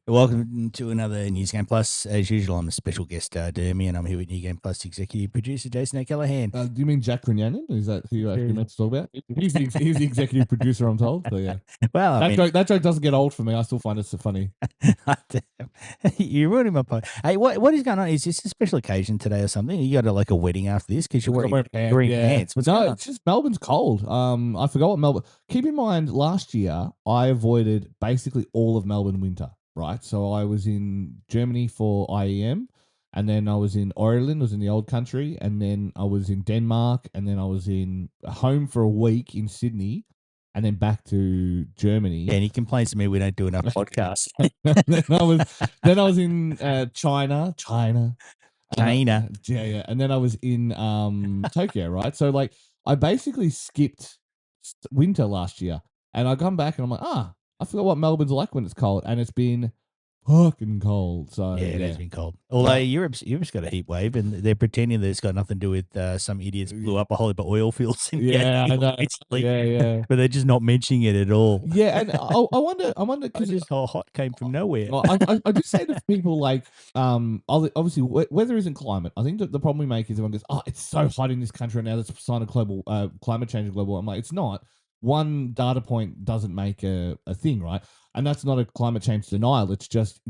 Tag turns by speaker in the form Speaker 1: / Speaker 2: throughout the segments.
Speaker 1: Welcome to another News Game Plus. As usual, I'm a special guest, Dermie, and I'm here with New Game Plus executive producer Jason O'Callaghan.
Speaker 2: Do you mean Jack Crinyanan? Is that who you actually meant to talk about? He's the executive producer, I'm told. So yeah,
Speaker 1: Well, I mean,
Speaker 2: that joke doesn't get old for me. I still find it so funny.
Speaker 1: you're ruining my point. Hey, what is going on? Is this a special occasion today or something? You got a wedding after this because you're wearing pants. What's going on?
Speaker 2: It's just Melbourne's cold. I forgot what Melbourne. Keep in mind, last year I avoided basically all of Melbourne winter. Right, so I was in Germany for IEM, and then I was in Ireland, was in the old country, and then I was in Denmark, and then I was in home for a week in Sydney, and then back to Germany.
Speaker 1: Yeah, and he complains to me we don't do enough podcasts.
Speaker 2: then I was in China.
Speaker 1: China.
Speaker 2: Yeah. And then I was in Tokyo, right? So like I basically skipped winter last year, and I come back and I'm like, I forgot what Melbourne's like when it's cold, and it's been fucking cold. So
Speaker 1: Yeah, it has been cold. Although Europe's got a heat wave, and they're pretending that it's got nothing to do with some idiots blew up a whole heap of oil fields.
Speaker 2: I know. Yeah.
Speaker 1: But they're just not mentioning it at all.
Speaker 2: Yeah, and I wonder
Speaker 1: because this whole hot came from nowhere.
Speaker 2: I do say to people like, obviously weather isn't climate. I think that the problem we make is everyone goes, it's so hot in this country now. That's a sign of global climate change. Global. I'm like, it's not. One data point doesn't make a thing, right? And that's not a climate change denial. It's just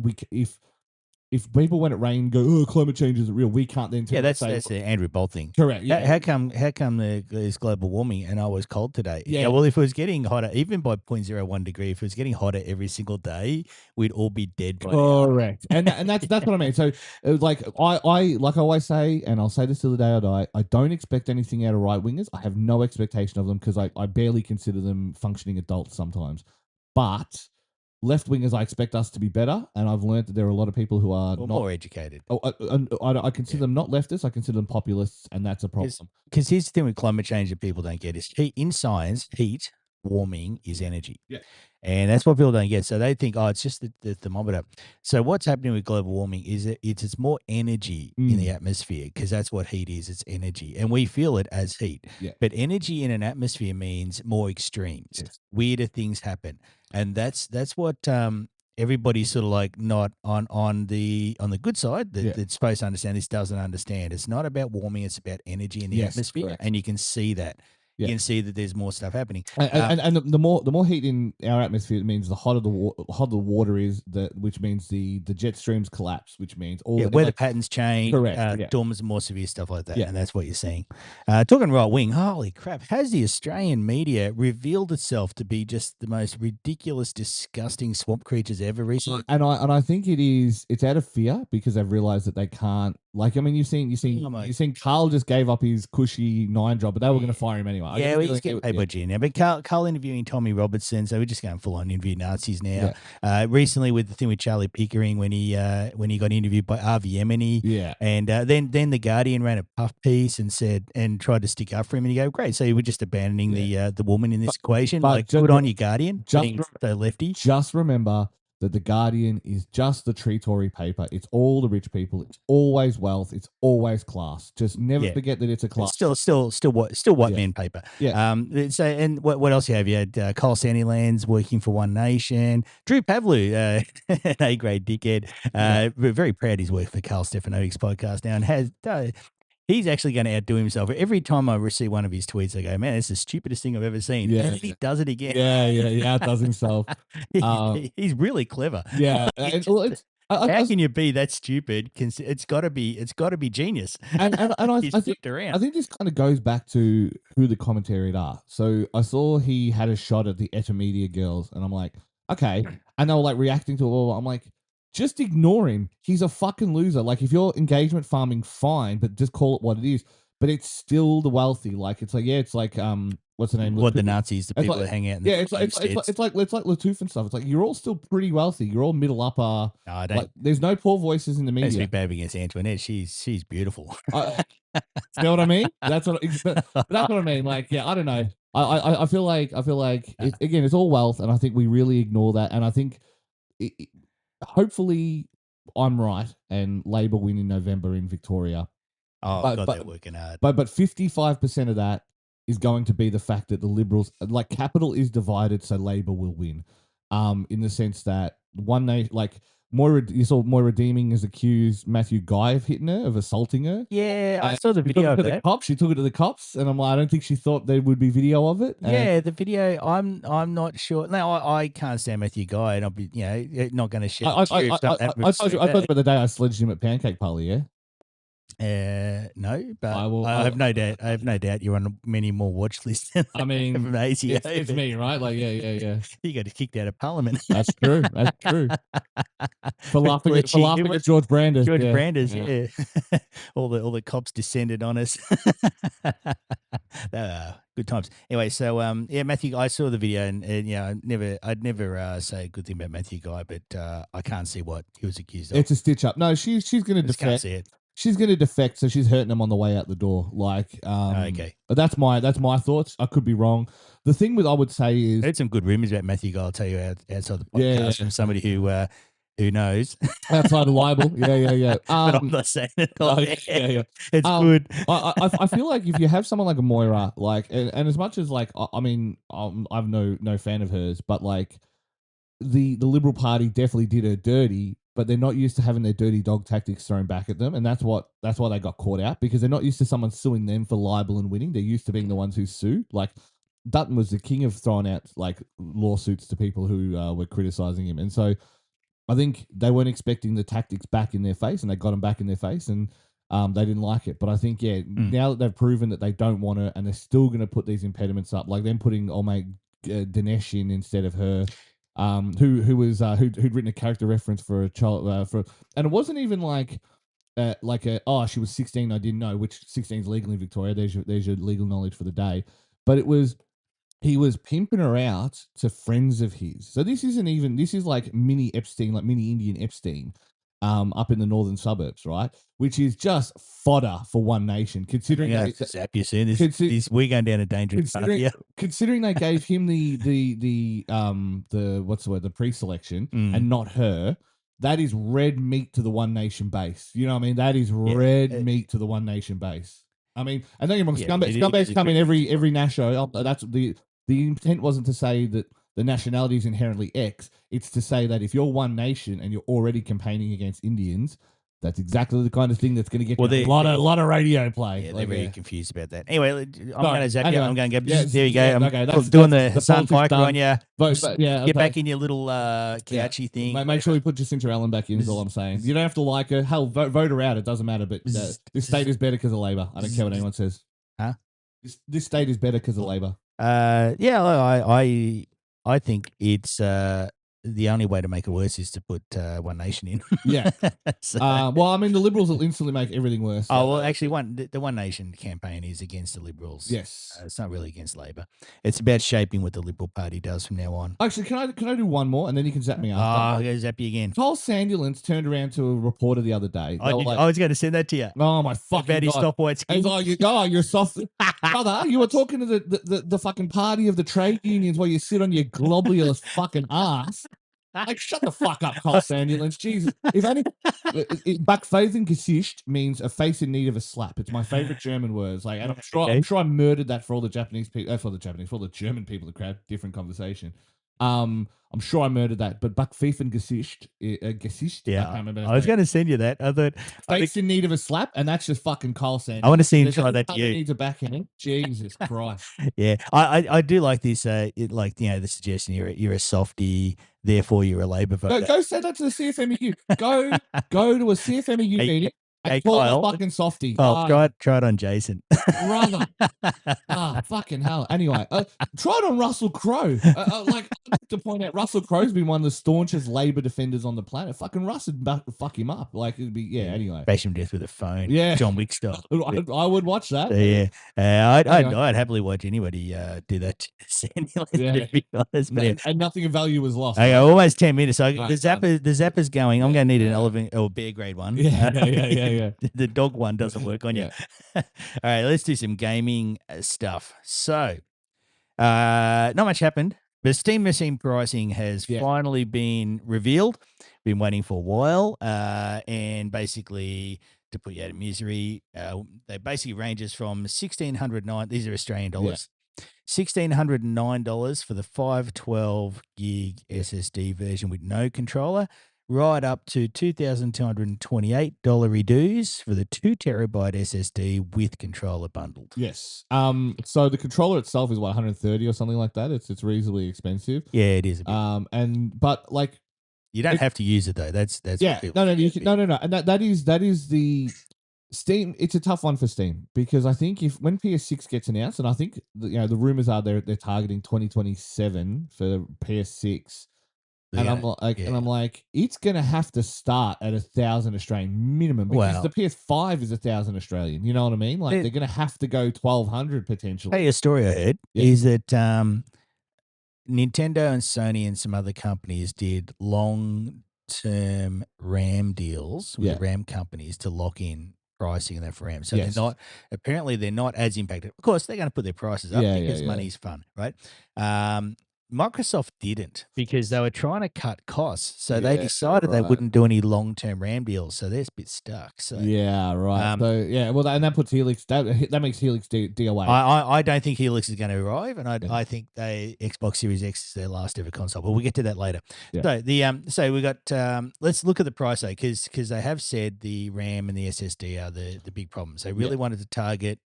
Speaker 2: if people when it rains go, climate change isn't real, we can't then
Speaker 1: that's the Andrew Bolt thing.
Speaker 2: Correct. Yeah.
Speaker 1: How come there's global warming and I was cold today? Yeah. Well, if it was getting hotter, even by 0.01 degree, if it was getting hotter every single day, we'd all be dead by now.
Speaker 2: Correct. And that's what I mean. So it was like I always say, and I'll say this till the day I die, I don't expect anything out of right wingers. I have no expectation of them because I barely consider them functioning adults sometimes. But left wingers, I expect us to be better, and I've learned that there are a lot of people who are not
Speaker 1: more educated.
Speaker 2: I consider them not leftists. I consider them populists, and that's a problem.
Speaker 1: Because here's the thing with climate change that people don't get is in science, heat warming is energy.
Speaker 2: Yeah.
Speaker 1: And that's what people don't get. So they think, it's just the thermometer. So what's happening with global warming is that it's more energy in the atmosphere because that's what heat is. It's energy. And we feel it as heat.
Speaker 2: Yeah.
Speaker 1: But energy in an atmosphere means more extremes. Yes. Weirder things happen. And that's what everybody's sort of like not on the good side that's supposed to understand. This doesn't understand. It's not about warming. It's about energy in the atmosphere. Correct. And you can see that. You can see that there's more stuff happening,
Speaker 2: and the more heat in our atmosphere, it means the hotter the water is, which means the jet streams collapse, which means all
Speaker 1: weather patterns change.
Speaker 2: Correct.
Speaker 1: Storms, more severe stuff like that, and that's what you're seeing. Talking right wing, holy crap! Has the Australian media revealed itself to be just the most ridiculous, disgusting swamp creatures ever recently?
Speaker 2: And I think it's out of fear because they've realised that they can't. Like, I mean, you've seen Carl just gave up his cushy 9 job, but they were going to fire him anyway.
Speaker 1: Yeah, he's getting paid by G now. But Carl interviewing Tommy Robertson, so we're just going full on interview Nazis now. Yeah. Recently with the thing with Charlie Pickering when he got interviewed by Avi Yemeni.
Speaker 2: Yeah.
Speaker 1: And then the Guardian ran a puff piece and tried to stick up for him, and you go, great, so you were just abandoning the woman in this equation. But good on you, Guardian. So lefty.
Speaker 2: Just remember that the Guardian is just the Tory paper. It's all the rich people. It's always wealth. It's always class. Just never forget that it's a class.
Speaker 1: It's still white man paper.
Speaker 2: Yeah.
Speaker 1: So and what else you have? You had Kyle Sandilands working for One Nation. Drew Pavlu, an A-grade dickhead. We're very proud he's worked for Carl Stefanovic's podcast now and has. He's actually going to outdo himself. Every time I receive one of his tweets, I go, man, it's the stupidest thing I've ever seen. Yeah. And he does it again.
Speaker 2: Yeah, outdoes himself.
Speaker 1: He's really clever.
Speaker 2: Yeah.
Speaker 1: How can you be that stupid? It's got to be genius.
Speaker 2: And I think this kind of goes back to who the commentariat are. So I saw he had a shot at the Etta Media girls, and I'm like, okay. And they were like reacting to it all. I'm like, just ignore him. He's a fucking loser. Like, if you're engagement farming, fine, but just call it what it is. But it's still the wealthy. Like, it's like what's the name?
Speaker 1: What the Nazis, the people that hang out.
Speaker 2: It's like Latoof and stuff. It's like you're all still pretty wealthy. You're all middle upper.
Speaker 1: No,
Speaker 2: like, there's no poor voices in the media.
Speaker 1: Big bad against Antoinette. She's beautiful.
Speaker 2: You know what I mean? That's what I mean. Like, yeah, I don't know. I feel like again, it's all wealth, and I think we really ignore that. And I think hopefully I'm right, and Labor win in November in Victoria.
Speaker 1: God, they're working hard.
Speaker 2: But 55% of that is going to be the fact that the Liberals, like, capital is divided, so Labor will win. In the sense that You saw Moira Deeming has accused Matthew Guy of hitting her, of assaulting her.
Speaker 1: Yeah, I saw the video of that.
Speaker 2: She took it to the cops, and I'm like, I don't think she thought there would be video of it.
Speaker 1: Yeah, the video. I'm not sure. Now I can't stand Matthew Guy, and I'll be not going to share.
Speaker 2: I told you about the day I sledged him at Pancake Parley. Yeah.
Speaker 1: No, but I have no doubt. I have no doubt you're on many more watch lists. Than
Speaker 2: I mean,
Speaker 1: from ACO,
Speaker 2: it's me, right? Like, yeah.
Speaker 1: You got kicked out of Parliament.
Speaker 2: That's true. That's true. For laughing at George Brandis.
Speaker 1: George Brandis, yeah. all the cops descended on us. Good times. Anyway, so Matthew. I saw the video, and I'd never say a good thing about Matthew Guy, but I can't see what he was accused of.
Speaker 2: It's a stitch up. No, she's going to defect.
Speaker 1: Can't see it.
Speaker 2: She's going to defect, so she's hurting them on the way out the door. Like,
Speaker 1: okay,
Speaker 2: but that's my thoughts. I could be wrong. The thing I would say is,
Speaker 1: I heard some good rumors about Matthew Guy. I'll tell you outside the podcast from somebody who knows
Speaker 2: outside of libel. Yeah.
Speaker 1: But I'm not saying it.
Speaker 2: Yeah.
Speaker 1: It's good.
Speaker 2: I feel like if you have someone like a Moira, like, and as much as like, I mean, I'm no fan of hers, but like, the Liberal Party definitely did her dirty, but they're not used to having their dirty dog tactics thrown back at them, and that's why they got caught out, because they're not used to someone suing them for libel and winning. They're used to being the ones who sue. Like, Dutton was the king of throwing out like lawsuits to people who were criticizing him, and so I think they weren't expecting the tactics back in their face, and they got them back in their face, and they didn't like it. But I think now that they've proven that they don't want it, and they're still going to put these impediments up, like them putting old mate Dinesh in instead of her. Who'd written a character reference for a child and it wasn't even like she was 16, I didn't know, which 16 is legal in Victoria. There's your legal knowledge for the day. But he was pimping her out to friends of his. So this is like mini Epstein, like mini Indian Epstein, up in the northern suburbs, right? Which is just fodder for One Nation, considering
Speaker 1: we're going down a dangerous path here.
Speaker 2: Considering they gave him the what's the word, the pre-selection, and not her. That is red meat to the One Nation base. You know what I mean? That is red meat to the One Nation base. I mean, and don't get me wrong, scumbags come in every Nash show. That's the intent wasn't to say that the nationality is inherently X. It's to say that if you're One Nation and you're already campaigning against Indians, that's exactly the kind of thing that's going to get a lot of radio play.
Speaker 1: Yeah, they're very confused about that. Anyway, I'm going to zap you. I'm going to go.
Speaker 2: Yeah,
Speaker 1: there you go. I'm doing the Hassan Piker on you. Get back in your little couchy thing.
Speaker 2: Make sure you put Jacinta Allen back in, is all I'm saying. You don't have to like her. Hell, vote her out. It doesn't matter. But this state is better because of Labor. I don't care what anyone says.
Speaker 1: Huh?
Speaker 2: This state is better because of Labor.
Speaker 1: I think it's the only way to make it worse is to put One Nation in.
Speaker 2: Yeah. Well, I mean, the Liberals will instantly make everything worse.
Speaker 1: Oh, well, actually, the One Nation campaign is against the Liberals.
Speaker 2: Yes.
Speaker 1: It's not really against Labor. It's about shaping what the Liberal Party does from now on.
Speaker 2: Actually, can I do one more, and then you can zap me after?
Speaker 1: Oh, I'm going to zap you again.
Speaker 2: Cole Sandulans turned around to a reporter the other day.
Speaker 1: I was going to send that to you.
Speaker 2: Oh, my fucking
Speaker 1: God. About his stopwatch skin.
Speaker 2: He's like, you're soft. Brother, you were talking to the fucking party of the trade unions while you sit on your globular fucking ass. Like, shut the fuck up, Cole Sandulans. Jesus. If any, Backphasen Gesicht means a face in need of a slap. It's my favorite German words. Like, and I'm sure I murdered that for all the Japanese people, for all the German people in the crowd. Different conversation. I'm sure I murdered that, but Backphasen Gesicht,
Speaker 1: yeah, I was going to send you that. I thought
Speaker 2: face in need of a slap, and that's just fucking Cole Sandulans.
Speaker 1: I want to see him try that to you.
Speaker 2: Needs a backhand. Jesus Christ.
Speaker 1: Yeah, I do like this. The suggestion you're a softie. Therefore, you're a Labor voter.
Speaker 2: Go say that to the CFMEU. Go to a CFMEU meeting and call Kyle, a fucking softie.
Speaker 1: Try it on Jason.
Speaker 2: Brother. Fucking hell. Anyway, try it on Russell Crowe. I'd like to point out, Russell Crowe's been one of the staunchest Labor defenders on the planet. Fucking Russ would fuck him up. Like, it'd be, anyway.
Speaker 1: Bash him to death with a phone.
Speaker 2: Yeah.
Speaker 1: John Wick style.
Speaker 2: I would watch that.
Speaker 1: I'd happily watch anybody do that to Sandy. To be honest.
Speaker 2: And nothing of value was lost.
Speaker 1: Okay, almost 10 minutes. So the zapper's going. I'm going to need an elephant or bear grade one.
Speaker 2: Yeah.
Speaker 1: The dog one doesn't work on you. All right, let's do some gaming stuff. So, not much happened, but Steam Machine pricing has finally been revealed. Been waiting for a while, and basically, to put you out of misery, they basically ranges from $1,609. These are Australian dollars. $1,609 for the 512 gig SSD version with no controller. right up to $2,228 reduce for the 2 terabyte SSD with controller bundled.
Speaker 2: Yes. So the controller itself is what, 130 or something like that. It's reasonably expensive.
Speaker 1: Yeah, it is a bit.
Speaker 2: But like,
Speaker 1: you don't have to use it though. That's
Speaker 2: yeah. No, and that is the Steam. It's a tough one for Steam because I think when PS6 gets announced, and I think the rumors are they're targeting 2027 for PS6. And I'm like, it's gonna have to start at 1,000 Australian minimum because the PS5 is 1,000 Australian. You know what I mean? Like they're gonna have to go 1,200 potentially.
Speaker 1: Hey, a story I heard is that Nintendo and Sony and some other companies did long-term RAM deals with the RAM companies to lock in pricing and that for RAM. So they're not as impacted. Of course, they're going to put their prices up because money's fun, right? Microsoft didn't because they were trying to cut costs. So they decided they wouldn't do any long-term RAM deals. So they're a bit stuck. So
Speaker 2: well, and that puts Helix. That makes Helix DOA.
Speaker 1: I don't think Helix is going to arrive, and I think Xbox Series X is their last ever console. But we'll get to that later. Yeah. So we got let's look at the price though, because they have said the RAM and the SSD are the big problems. They really wanted to target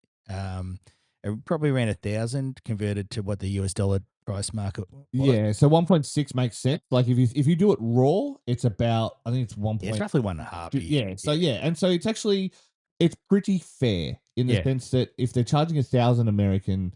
Speaker 1: probably around 1,000 converted to what the US dollar price market was.
Speaker 2: Yeah, so 1.6 makes sense. Like if you do it raw, it's about, I think it's 1.
Speaker 1: It's roughly 1.5.
Speaker 2: And so it's pretty fair in the sense that if they're charging 1,000 American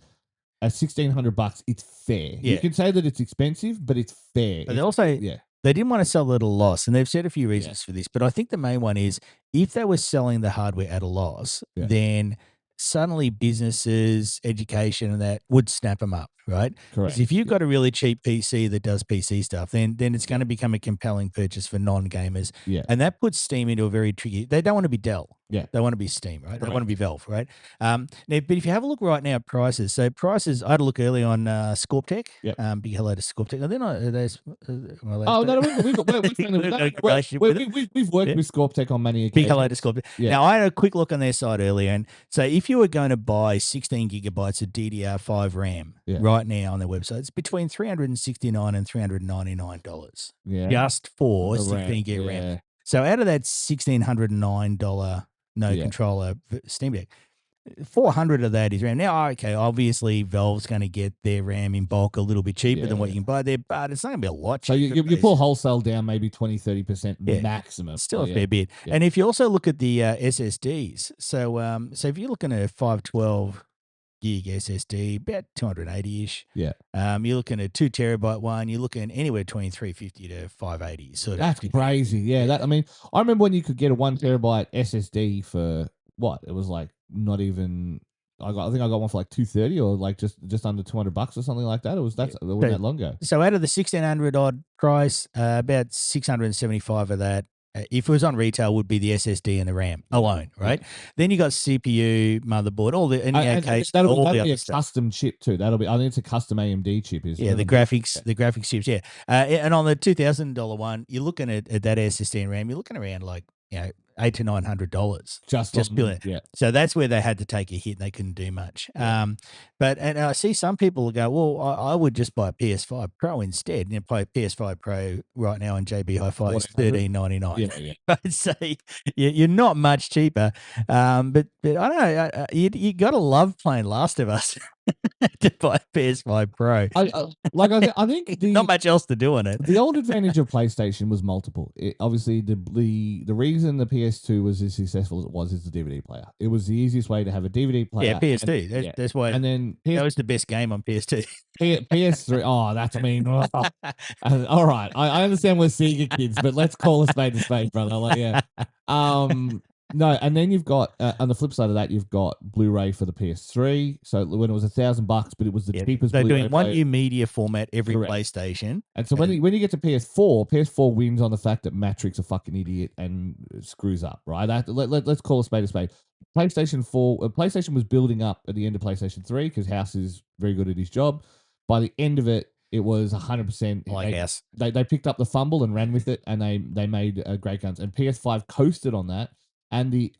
Speaker 2: at $1,600, it's fair. You can say that it's expensive, but it's fair.
Speaker 1: But they didn't want to sell it at a loss, and they've said a few reasons for this. But I think the main one is if they were selling the hardware at a loss, then suddenly businesses, education, and that would snap them up, right?
Speaker 2: Correct.
Speaker 1: If you've got a really cheap PC that does PC stuff, then it's going to become a compelling purchase for non-gamers.
Speaker 2: Yeah.
Speaker 1: And that puts Steam into a very tricky. They don't want to be Dell.
Speaker 2: Yeah.
Speaker 1: They want to be Steam, right? They want to be Valve, right? Now, but if you have a look right now at prices, I had a look early on Scorptech. Big hello to Scorptech. We've
Speaker 2: worked with Scorptech on many occasions.
Speaker 1: Big hello to Scorptech. Yeah. Now, I had a quick look on their site earlier, and so if you were going to buy 16 gigabytes of DDR5 RAM right now on their website, it's between $369 and $399 just for 16 gig RAM. So out of that $1,609 controller Steam Deck, 400 of that is RAM. Now, obviously Valve's going to get their RAM in bulk a little bit cheaper than what you can buy there, but it's not going to be a lot cheaper.
Speaker 2: So you pull wholesale down maybe 20-30% maximum.
Speaker 1: Still a fair bit. Yeah. And if you also look at the SSDs, so if you're looking at a 512 gig SSD, about 280-ish.
Speaker 2: Yeah.
Speaker 1: You're looking at a 2 terabyte one. You're looking anywhere between 350 to 580. So
Speaker 2: that's crazy. Yeah. I remember when you could get a 1 terabyte SSD for what? It was like not even. I think I got one for like 230 or like just under $200 or something like that. It wasn't that long ago.
Speaker 1: So out of the 1,600 odd price, about 675 of that, if it was on retail, would be the SSD and the RAM alone, right? Then you got CPU, motherboard, all the
Speaker 2: that'll be a custom chip too. I think it's a custom AMD chip.
Speaker 1: The graphics chips, and on the $2,000 one, you're looking at that SSD and RAM. You're looking around like $800 to $900 just building.
Speaker 2: Yeah.
Speaker 1: So that's where they had to take a hit. They couldn't do much. But I see some people go, well, I would just buy a PS5 Pro instead. Play PS5 Pro right now on JB Hi-Fi is $1,399. I'd say you're not much cheaper. But I don't know. You got to love playing Last of Us. To buy a PS5 Pro.
Speaker 2: I think
Speaker 1: not much else to do on it.
Speaker 2: The old advantage of PlayStation was multiple. Obviously, the reason the PS2 was as successful as it was is the DVD player. It was the easiest way to have a DVD player.
Speaker 1: Yeah, PS2. That's why.
Speaker 2: And then
Speaker 1: that was the best game on PS2.
Speaker 2: PS3. Oh, that's mean. All right, I understand we're Sega kids, but let's call a spade, brother. No, and then you've got on the flip side of that, you've got Blu-ray for the PS3. So when it was $1,000, but it was the cheapest.
Speaker 1: They're doing one new media format every PlayStation.
Speaker 2: And so when you get to PS4 wins on the fact that Matrix a fucking idiot and screws up, right? Let's call a spade a spade. PlayStation was building up at the end of PlayStation 3 because House is very good at his job. By the end of it, it was 100%.
Speaker 1: Like House.
Speaker 2: They picked up the fumble and ran with it, and they made great guns. And PS5 coasted on that. And the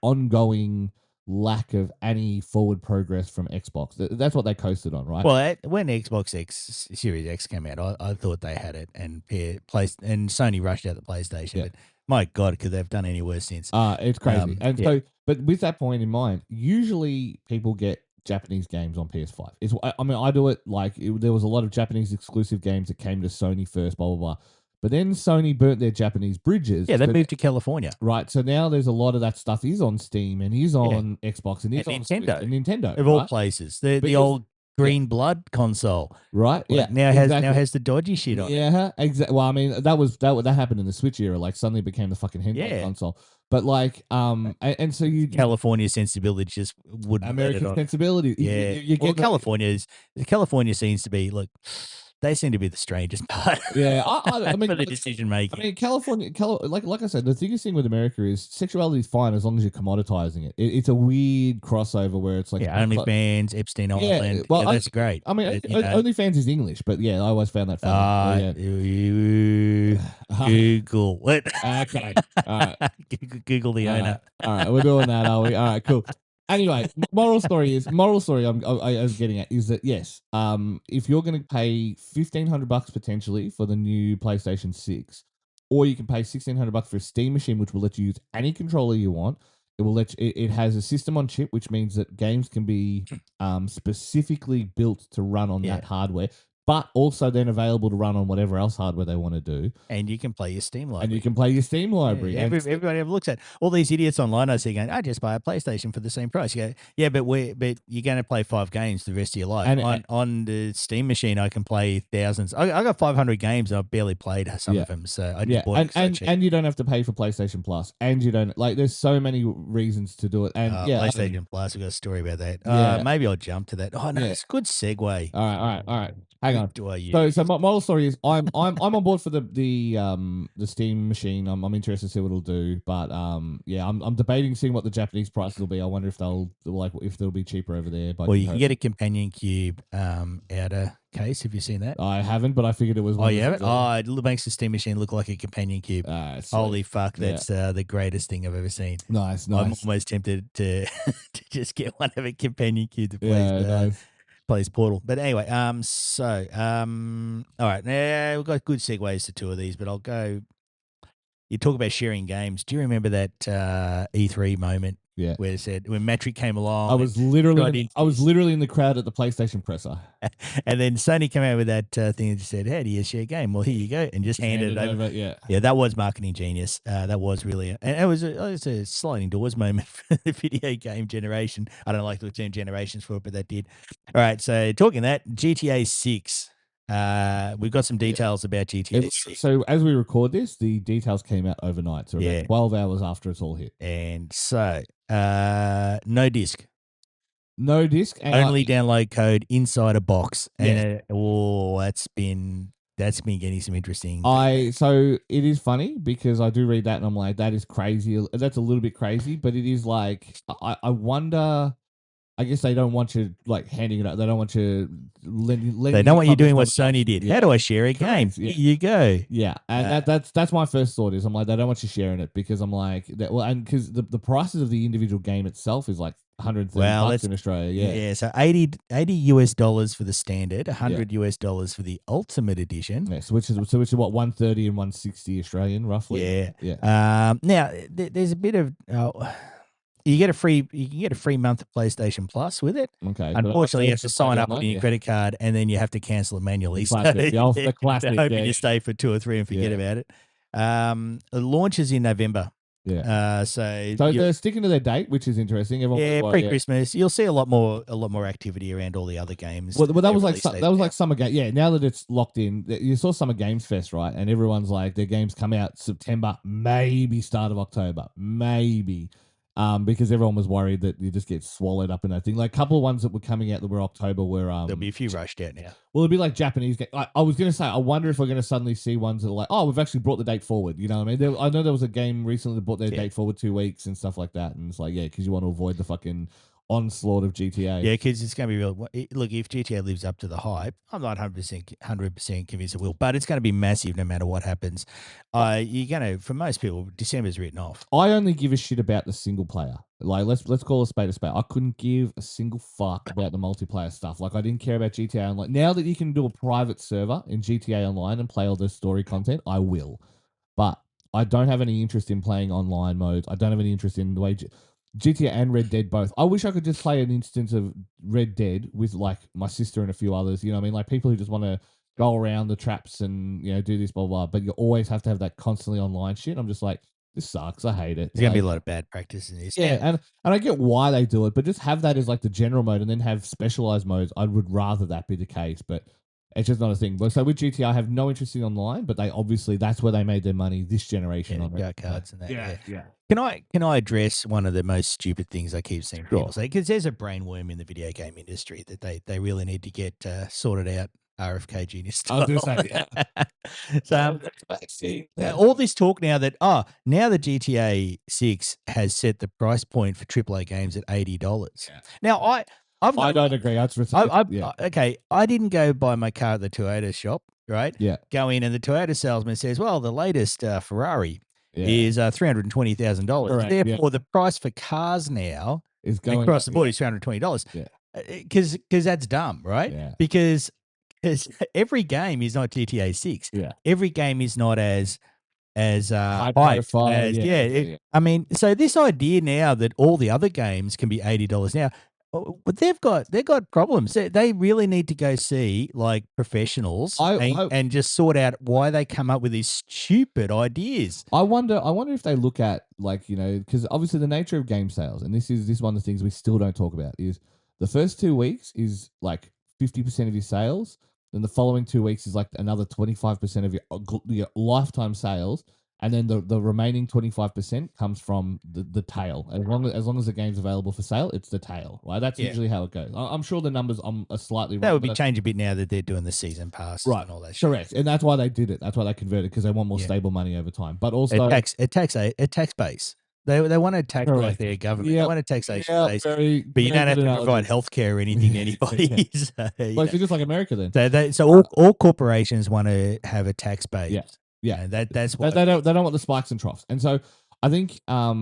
Speaker 2: ongoing lack of any forward progress from Xbox. That's what they coasted on, right?
Speaker 1: Well, when Xbox X Series X came out, I thought they had it, and Sony rushed out the PlayStation. But my God, could they've done any worse since?
Speaker 2: It's crazy. And so, but with that point in mind, usually people get Japanese games on PS5. I mean, I do it there was a lot of Japanese exclusive games that came to Sony first, blah blah blah. But then Sony burnt their Japanese bridges.
Speaker 1: Yeah, they moved to California.
Speaker 2: Right. So now there's a lot of that stuff is on Steam and is on Xbox and is on
Speaker 1: Nintendo.
Speaker 2: And Nintendo.
Speaker 1: Of all places. The old Green Blood console.
Speaker 2: Right.
Speaker 1: Like now has the dodgy shit on it.
Speaker 2: Yeah, exactly. Well, I mean, that happened in the Switch era. Like suddenly it became the fucking hentai console. But and so
Speaker 1: California sensibility just wouldn't
Speaker 2: American sensibility.
Speaker 1: Yeah.
Speaker 2: You get
Speaker 1: California seems to be look. They seem to be the strangest part.
Speaker 2: Yeah, I mean,
Speaker 1: for the decision making.
Speaker 2: I mean, California, like I said, the biggest thing with America is sexuality is fine as long as you're commoditizing it. It's a weird crossover where it's like
Speaker 1: OnlyFans, Epstein Island. Well, that's great.
Speaker 2: I mean, OnlyFans is English, but I always found that funny.
Speaker 1: Google what?
Speaker 2: Okay, all right.
Speaker 1: Google the owner.
Speaker 2: All right, we're doing that, are we? All right, cool. Anyway, moral story I was getting at is that yes, if you're going to pay $1,500 potentially for the new PlayStation 6, or you can pay $1,600 for a Steam machine, which will let you use any controller you want. It will it has a system on chip, which means that games can be specifically built to run on that hardware, but also then available to run on whatever else hardware they want to do.
Speaker 1: And you can play your Steam library.
Speaker 2: Yeah,
Speaker 1: everybody looks at all these idiots online. I see going, I just buy a PlayStation for the same price. You go, yeah, but you're going to play 5 games the rest of your life. And on the Steam machine, I can play thousands. I got 500 games and I've barely played some of them. So I just bought it.
Speaker 2: And you don't have to pay for PlayStation Plus. And you don't there's so many reasons to do it. And
Speaker 1: PlayStation Plus, we've got a story about that. Maybe I'll jump to that. Oh no, it's a good segue.
Speaker 2: All right. Hang on.
Speaker 1: Do I use?
Speaker 2: So my moral story is I'm on board for the Steam machine. I'm interested to see what it'll do, but I'm debating seeing what the Japanese prices will be. I wonder if they'll be cheaper over there.
Speaker 1: Well, you can get a companion cube outer case. Have you seen that?
Speaker 2: I haven't, but I figured it was.
Speaker 1: Oh, you haven't? It makes the Steam machine look like a companion cube. Holy fuck, that's the greatest thing I've ever seen.
Speaker 2: Nice.
Speaker 1: I'm almost tempted to just get one of a companion cube to play. Plays Portal. But anyway, all right. Now we've got good segues to 2 of these, but I'll go. You talk about sharing games. Do you remember that E3 moment?
Speaker 2: Yeah.
Speaker 1: Where it said when Metric came along,
Speaker 2: I was literally in the crowd at the PlayStation presser.
Speaker 1: And then Sony came out with that thing and just said, "How do you share a game?" Well, here you go, and just handed it over. Yeah, that was marketing genius. That was really, and it was a sliding doors moment for the video game generation. I don't like the term generations for it, but that did. All right, so talking that GTA6. We've got some details about GTA6.
Speaker 2: So as we record this, the details came out overnight, so about 12 hours after it's all hit.
Speaker 1: And so, no disc.
Speaker 2: No disc. And
Speaker 1: only download code inside a box. And that's been getting some interesting.
Speaker 2: So it is funny because I do read that and I'm like, that is crazy. That's a little bit crazy, but it is like, I wonder. I guess they don't want you handing it up. They don't want you
Speaker 1: they don't want you doing what Sony did. Yeah. How do I share a game? Here you go.
Speaker 2: Yeah, and that's my first thought is I'm like, they don't want you sharing it because I'm like, and because the prices of the individual game itself is like $130 in Australia.
Speaker 1: Yeah. So $80 for the standard, $100 for the ultimate edition.
Speaker 2: Yeah, so which is what 130 and 160 Australian roughly.
Speaker 1: Yeah. Now there's a bit of. You can get a free month of PlayStation Plus with it.
Speaker 2: Okay.
Speaker 1: Unfortunately, you have to sign up with your credit card and then you have to cancel it manually.
Speaker 2: The classic.
Speaker 1: Hoping you stay for 2 or 3 and forget about it. It launches in November.
Speaker 2: Yeah.
Speaker 1: So
Speaker 2: they're sticking to their date, which is interesting.
Speaker 1: Pre-Christmas. You'll see a lot more activity around all the other games.
Speaker 2: Well, that was like Summer Game. Yeah. Now that it's locked in, you saw Summer Games Fest, right? And everyone's like, their games come out September, maybe start of October, maybe. Because everyone was worried that you just get swallowed up in that thing. Like a couple of ones that were coming out that were October were
Speaker 1: there'll be a few rushed out now.
Speaker 2: Well, it'll be like Japanese games. I was going to say, I wonder if we're going to suddenly see ones that are like, oh, we've actually brought the date forward. You know what I mean? I know there was a game recently that brought their date forward 2 weeks and stuff like that. And it's like, yeah, because you want to avoid the fucking onslaught of GTA.
Speaker 1: Yeah, because it's going to be real. Look, if GTA lives up to the hype, I'm not 100% convinced it will, but it's going to be massive no matter what happens. You're going to, for most people, December's written off.
Speaker 2: I only give a shit about the single player. Like, let's call a spade a spade. I couldn't give a single fuck about the multiplayer stuff. Like, I didn't care about GTA Online. Now that you can do a private server in GTA Online and play all the story content, I will. But I don't have any interest in playing online modes. I don't have any interest in the way GTA and Red Dead both. I wish I could just play an instance of Red Dead with like my sister and a few others. You know what I mean? Like people who just want to go around the traps and do this blah blah. But you always have to have that constantly online shit. I'm just like, this sucks. I hate it.
Speaker 1: There's going to be a lot of bad practice in this.
Speaker 2: Yeah, and I get why they do it, but just have that as like the general mode and then have specialized modes. I would rather that be the case, but it's just not a thing. But so with GTA, I have no interest in online, but they obviously that's where they made their money this generation on
Speaker 1: cards and that.
Speaker 2: Yeah.
Speaker 1: Can I address one of the most stupid things I keep seeing people say? Because there's a brainworm in the video game industry that they really need to get sorted out. RFK Jr. style.
Speaker 2: I was going to
Speaker 1: say, so all this talk now that now the GTA 6 has set the price point for AAA games at $80. Yeah. Now I
Speaker 2: don't agree.
Speaker 1: Okay, I didn't go buy my car at the Toyota shop, right?
Speaker 2: Yeah.
Speaker 1: Go in and the Toyota salesman says, "Well, the latest Ferrari is $320,000. Therefore, the price for cars now is going across the board is $320." Yeah. Because that's dumb, right?
Speaker 2: Yeah.
Speaker 1: Because every game is not GTA 6.
Speaker 2: Yeah.
Speaker 1: Every game is not as high
Speaker 2: profile.
Speaker 1: I mean, so this idea now that all the other games can be $80 now, but they've got problems. They really need to go see like professionals and just sort out why they come up with these stupid ideas.
Speaker 2: I wonder if they look at like, because obviously the nature of game sales, and this is one of the things we still don't talk about, is the first 2 weeks is like 50% of your sales. Then the following 2 weeks is like another 25% of your lifetime sales. And then the remaining 25% comes from the tail. As long as the game's available for sale, it's the tail, right? That's usually how it goes. I'm sure the numbers are slightly wrong.
Speaker 1: That would be changed a bit now that they're doing the season pass and all that shit.
Speaker 2: Correct. And that's why they did it. That's why they converted, because they want more stable money over time. But also
Speaker 1: a tax base. They want to tax like their government. They want a taxation base, but you don't have to provide healthcare or anything to anybody.
Speaker 2: Well, if you're just like America, then.
Speaker 1: So all corporations want to have a tax base.
Speaker 2: Yeah,
Speaker 1: and that's what
Speaker 2: they don't want the spikes and troughs. And so I think I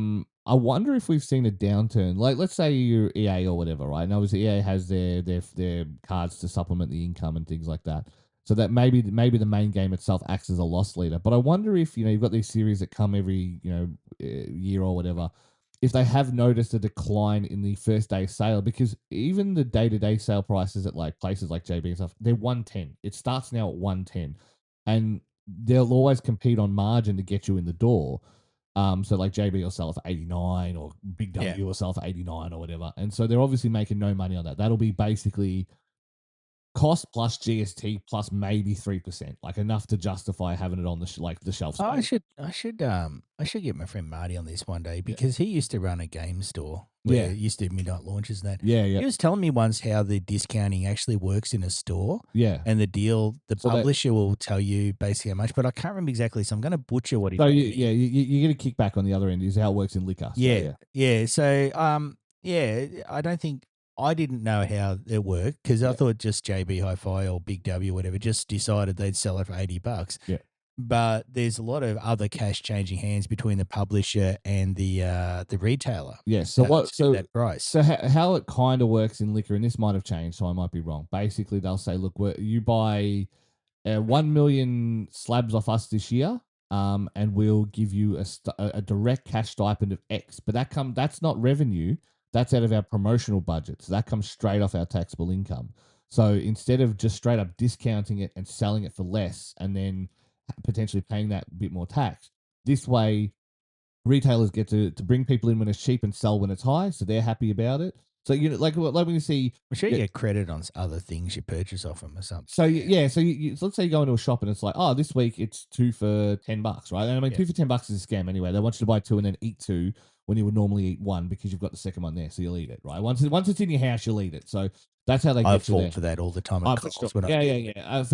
Speaker 2: wonder if we've seen a downturn. Like, let's say you're EA or whatever, right? And obviously EA has their cards to supplement the income and things like that. So that maybe the main game itself acts as a loss leader. But I wonder if you've got these series that come every year or whatever, if they have noticed a decline in the first day sale, because even the day-to-day sale prices at like places like JB and stuff, they're 110. It starts now at 110, and they'll always compete on margin to get you in the door. So like JB will sell it for 89, or Big W will sell it for 89 or whatever. And so they're obviously making no money on that. That'll be basically cost plus GST plus maybe 3%, like enough to justify having it on the shelf.
Speaker 1: I should get my friend Marty on this one day, because he used to run a game store where it used to do midnight launches and that.
Speaker 2: Yeah.
Speaker 1: He was telling me once how the discounting actually works in a store.
Speaker 2: Yeah.
Speaker 1: And the publisher will tell you basically how much, but I can't remember exactly, so I'm going to butcher what he
Speaker 2: told me. You get a kickback on the other end is how it works in liquor.
Speaker 1: So, So I don't think, I didn't know how it worked, because I thought just JB Hi-Fi or Big W or whatever just decided they'd sell it for $80.
Speaker 2: Yeah.
Speaker 1: But there's a lot of other cash changing hands between the publisher and the retailer.
Speaker 2: Yeah. So that price. So how it kind of works in liquor, and this might have changed, so I might be wrong. Basically, they'll say, look, you buy 1 million slabs off us this year, and we'll give you a direct cash stipend of X. But that's not revenue. That's out of our promotional budget. So that comes straight off our taxable income. So instead of just straight up discounting it and selling it for less and then potentially paying that bit more tax, this way retailers get to bring people in when it's cheap and sell when it's high. So they're happy about it. So, like when you see...
Speaker 1: I'm sure you get credit on other things you purchase off them or something.
Speaker 2: So, so let's say you go into a shop and it's like, oh, this week it's 2 for $10, right? And I mean, 2 for $10 is a scam anyway. They want you to buy 2 and then eat 2 when you would normally eat 1, because you've got the second one there, so you'll eat it, right? Once it's in your house, you'll eat it. So that's how they get you there.
Speaker 1: I fall for that all the time.
Speaker 2: For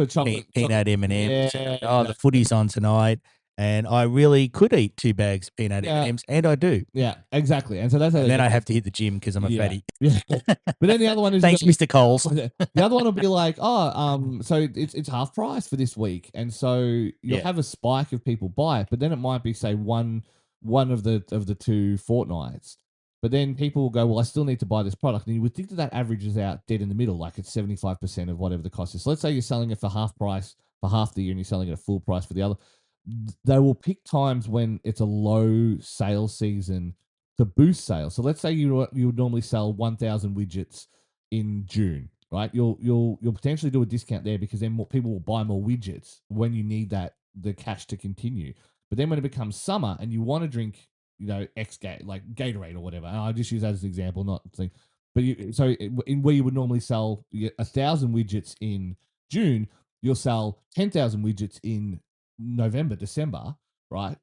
Speaker 2: chocolate.
Speaker 1: Peanut M&Ms.
Speaker 2: Yeah.
Speaker 1: The footy's on tonight. and I really could eat 2 bags of peanut M&Ms, and I do.
Speaker 2: Yeah, exactly. And so that's how
Speaker 1: and then I have to hit the gym because I'm a fatty.
Speaker 2: Yeah. But then the other one is
Speaker 1: Thanks, Mr. Coles.
Speaker 2: the other one will be like, so it's half price for this week, and so you'll have a spike of people buy it, but then it might be say one of the 2 fortnights. But then people will go, well, I still need to buy this product, and you would think that averages out dead in the middle, like it's 75% of whatever the cost is. So let's say you're selling it for half price for half the year, and you're selling it at full price for the other. They will pick times when it's a low sales season to boost sales. So let's say you would normally sell 1,000 widgets in June, right? You'll potentially do a discount there because then more people will buy more widgets when you need the cash to continue. But then when it becomes summer and you want to drink, like Gatorade or whatever, and I just use that as an example, not thing. But in where you would normally sell 1,000 widgets in June, you'll sell 10,000 widgets in November, December, right?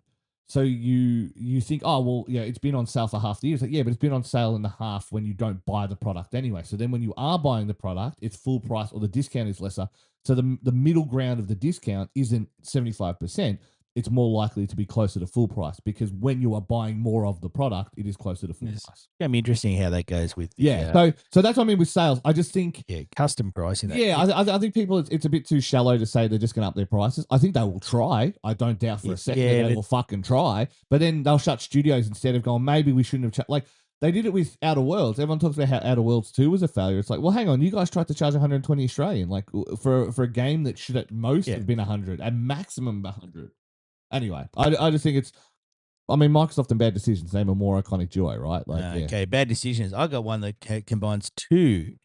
Speaker 2: So you think, oh, well, yeah, it's been on sale for half the year. It's like, yeah, but it's been on sale in the half when you don't buy the product anyway. So then when you are buying the product, it's full price or the discount is lesser. So the middle ground of the discount isn't 75%. It's more likely to be closer to full price because when you are buying more of the product, it is closer to full price.
Speaker 1: It's going to be interesting how that goes with
Speaker 2: so that's what I mean with sales. I just think
Speaker 1: custom pricing.
Speaker 2: I think people it's a bit too shallow to say they're just going to up their prices. I think they will try. I don't doubt for a second that they will fucking try. But then they'll shut studios instead of going, maybe we shouldn't have like they did it with Outer Worlds. Everyone talks about how Outer Worlds 2 was a failure. It's like, well, hang on, you guys tried to charge 120 Australian, like for a game that should at most have been 100, at maximum 100. Anyway, I just think it's. I mean, Microsoft and Bad Decisions name a more iconic duo, right? Like,
Speaker 1: okay, Bad Decisions. I got one that combines two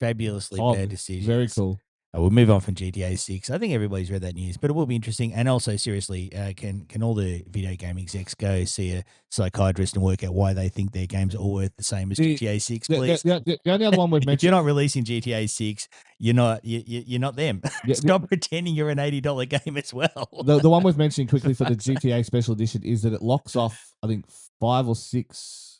Speaker 1: fabulously bad decisions.
Speaker 2: Very cool.
Speaker 1: We'll move on from GTA 6. I think everybody's read that news, but it will be interesting. And also, seriously, can all the video game execs go see a psychiatrist and work out why they think their games are all worth the same as GTA 6, please?
Speaker 2: The only other one we've mentioned.
Speaker 1: If you're not releasing GTA 6, you're not them. Stop pretending you're an $80 game as well.
Speaker 2: The one we've mentioned quickly for the GTA Special Edition is that it locks off, I think, 5 or 6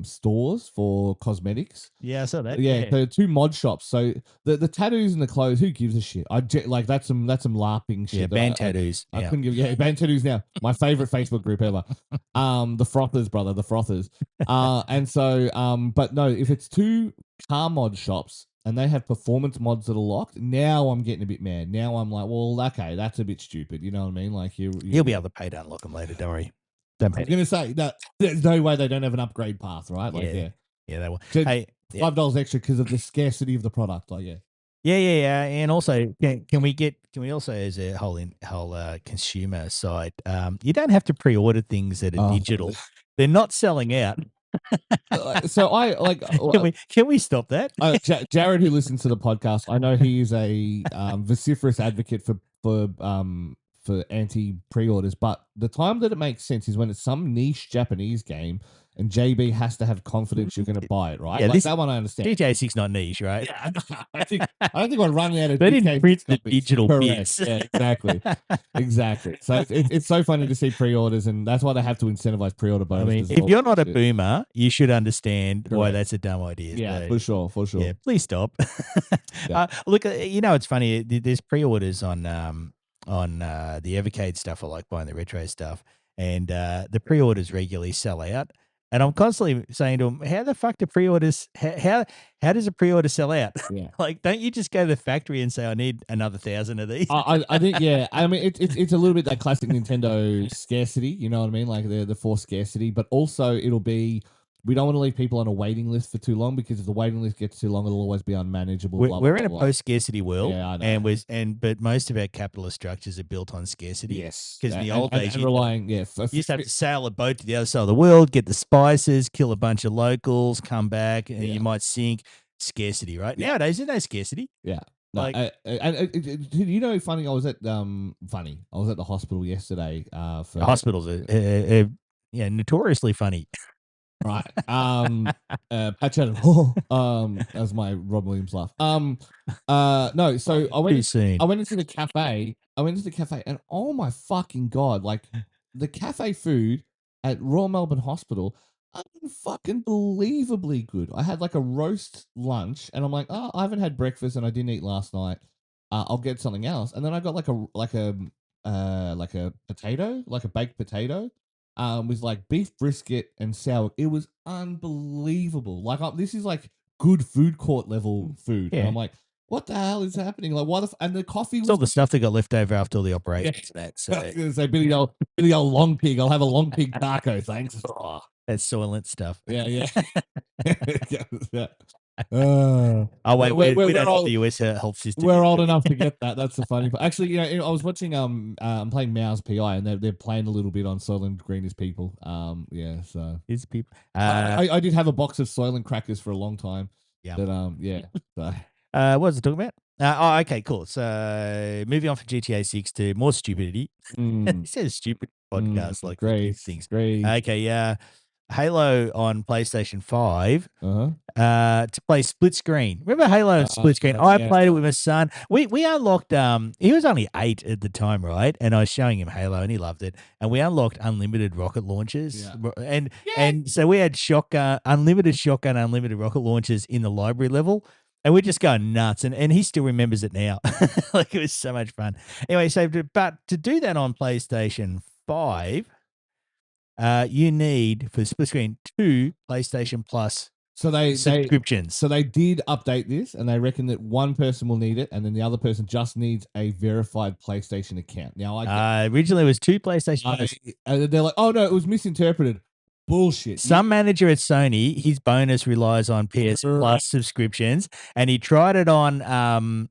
Speaker 2: stores for cosmetics.
Speaker 1: Yeah, I saw that.
Speaker 2: Yeah, so 2 mod shops. So the tattoos and the clothes, who gives a shit? Like that's some LARPing shit.
Speaker 1: Yeah, band tattoos.
Speaker 2: I couldn't give band tattoos now. My favorite Facebook group ever. The Frothers, brother, the Frothers. And so but no, if it's 2 car mod shops and they have performance mods that are locked, now I'm getting a bit mad. Now I'm like, well, okay, that's a bit stupid. You know what I mean? Like
Speaker 1: you'll be able to pay to unlock them later. Don't worry.
Speaker 2: I was going to say that there's no way they don't have an upgrade path, right? Like,
Speaker 1: yeah, they will.
Speaker 2: So hey, $5 extra because of the scarcity of the product. Like,
Speaker 1: yeah. And also, can we also, as a whole consumer side, you don't have to pre-order things that are digital. They're not selling out.
Speaker 2: So I like.
Speaker 1: Can we stop that?
Speaker 2: Jared, who listens to the podcast, I know he is a vociferous advocate for anti-pre-orders, but the time that it makes sense is when it's some niche Japanese game and JB has to have confidence you're going to buy it, right?
Speaker 1: Yeah,
Speaker 2: like that one I understand.
Speaker 1: GTA 6 not niche, right?
Speaker 2: Yeah, I don't think we're running out of.
Speaker 1: They didn't print the digital bits.
Speaker 2: Yeah, exactly. So it's so funny to see pre-orders, and that's why they have to incentivize pre-order bonuses.
Speaker 1: I mean, if you're not a boomer, you should understand why that's a dumb idea.
Speaker 2: Yeah, for sure.
Speaker 1: Yeah, please stop. Look, it's funny. There's pre-orders on the Evercade stuff. I like buying the retro stuff, and the pre-orders regularly sell out. And I'm constantly saying to them, how the fuck do pre-orders, how does a pre-order sell out?
Speaker 2: Yeah.
Speaker 1: Like, don't you just go to the factory and say, I need another 1,000 of these?
Speaker 2: I think, yeah. I mean, it's a little bit that classic Nintendo scarcity, you know what I mean? Like the forced scarcity, but also it'll be, we don't want to leave people on a waiting list for too long because if the waiting list gets too long, it'll always be unmanageable.
Speaker 1: We're in a post-scarcity world,
Speaker 2: yeah, I know.
Speaker 1: but most of our capitalist structures are built on scarcity.
Speaker 2: Yes,
Speaker 1: because in the old days,
Speaker 2: you
Speaker 1: used to have to sail a boat to the other side of the world, get the spices, kill a bunch of locals, come back, and you might sink. Scarcity, right? Yeah. Nowadays, there's no scarcity.
Speaker 2: Yeah. Like, funny. I was at the hospital yesterday. For
Speaker 1: hospitals are notoriously funny.
Speaker 2: Right. Patch as my Rob Williams laugh. No, so I went into the cafe. And oh my fucking God, like the cafe food at Royal Melbourne Hospital, fucking believably good. I had like a roast lunch and I'm like, I haven't had breakfast and I didn't eat last night. I'll get something else. And then I got like a like a potato, like a baked potato, with like beef brisket and sour. It was unbelievable. Like this is like good food court level food, and
Speaker 1: Yeah.
Speaker 2: I'm like, what the hell is happening? Like, why and the coffee
Speaker 1: It's
Speaker 2: was
Speaker 1: all the stuff that got left over after all the
Speaker 2: yeah.
Speaker 1: operations.
Speaker 2: I
Speaker 1: That's
Speaker 2: was gonna say Billy old long pig. I'll have a long pig taco, thanks. Oh,
Speaker 1: that's Soylent stuff.
Speaker 2: yeah, yeah. Yeah.
Speaker 1: Oh wait, we don't have
Speaker 2: all,
Speaker 1: the US health system.
Speaker 2: we're old enough to get that. That's the funny part. Actually, I was watching I'm playing Mao's PI, and they're playing a little bit on Soylent Green as people. Yeah, so
Speaker 1: Is people.
Speaker 2: I did have a box of Soylent crackers for a long time.
Speaker 1: Yeah.
Speaker 2: But yeah. So.
Speaker 1: What was I talking about? Okay, cool. So moving on from GTA 6 to more stupidity. It says stupid podcast like
Speaker 2: great
Speaker 1: things.
Speaker 2: Great.
Speaker 1: Okay, Halo on PlayStation 5
Speaker 2: Uh-huh.
Speaker 1: to play split screen. Remember Halo and split screen? I played it with my son. We unlocked he was only 8 at the time, right? And I was showing him Halo and he loved it. And we unlocked unlimited rocket launchers.
Speaker 2: Yeah.
Speaker 1: And so we had unlimited rocket launchers in the library level. And we're just going nuts. And he still remembers it now. Like, it was so much fun. Anyway, but to do that on PlayStation 5, you need, for split screen, 2 PlayStation Plus subscriptions.
Speaker 2: So they did update this, and they reckon that one person will need it, and then the other person just needs a verified PlayStation account. Now,
Speaker 1: originally it was 2 PlayStation Plus.
Speaker 2: And they're like, oh no, it was misinterpreted. Bullshit.
Speaker 1: Some manager at Sony, his bonus relies on PS Plus subscriptions, and he tried it on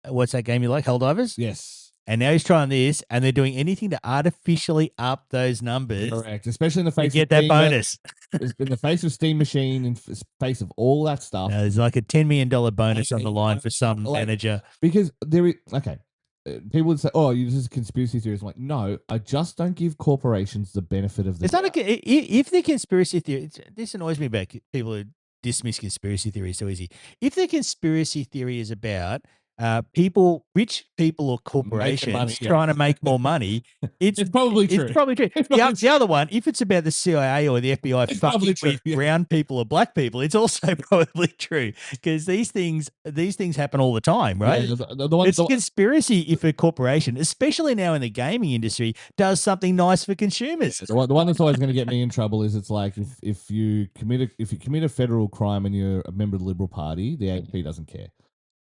Speaker 1: what's that game you like, Helldivers?
Speaker 2: Yes.
Speaker 1: And now he's trying this, and they're doing anything to artificially up those numbers.
Speaker 2: Correct, especially in the face
Speaker 1: to get that bonus.
Speaker 2: In the face of Steam Machine, in the face of all that stuff.
Speaker 1: There's like a $10 million bonus on the line for some manager.
Speaker 2: Because there is, okay, people would say, oh, you're just conspiracy theories. I'm like, no, I just don't give corporations the benefit of the doubt.
Speaker 1: If the conspiracy theory, this annoys me about people who dismiss conspiracy theories so easy. If the conspiracy theory is about rich people or corporations trying to make more money, it's
Speaker 2: probably true.
Speaker 1: It's probably true. The other one, if it's about the CIA or the FBI fucking with brown people or black people, it's also probably true, because these things happen all the time, right? Yeah, it's a conspiracy if a corporation, especially now in the gaming industry, does something nice for consumers.
Speaker 2: The one that's always going to get me in trouble is it's like if you commit a federal crime and you're a member of the Liberal Party, the AFP doesn't care.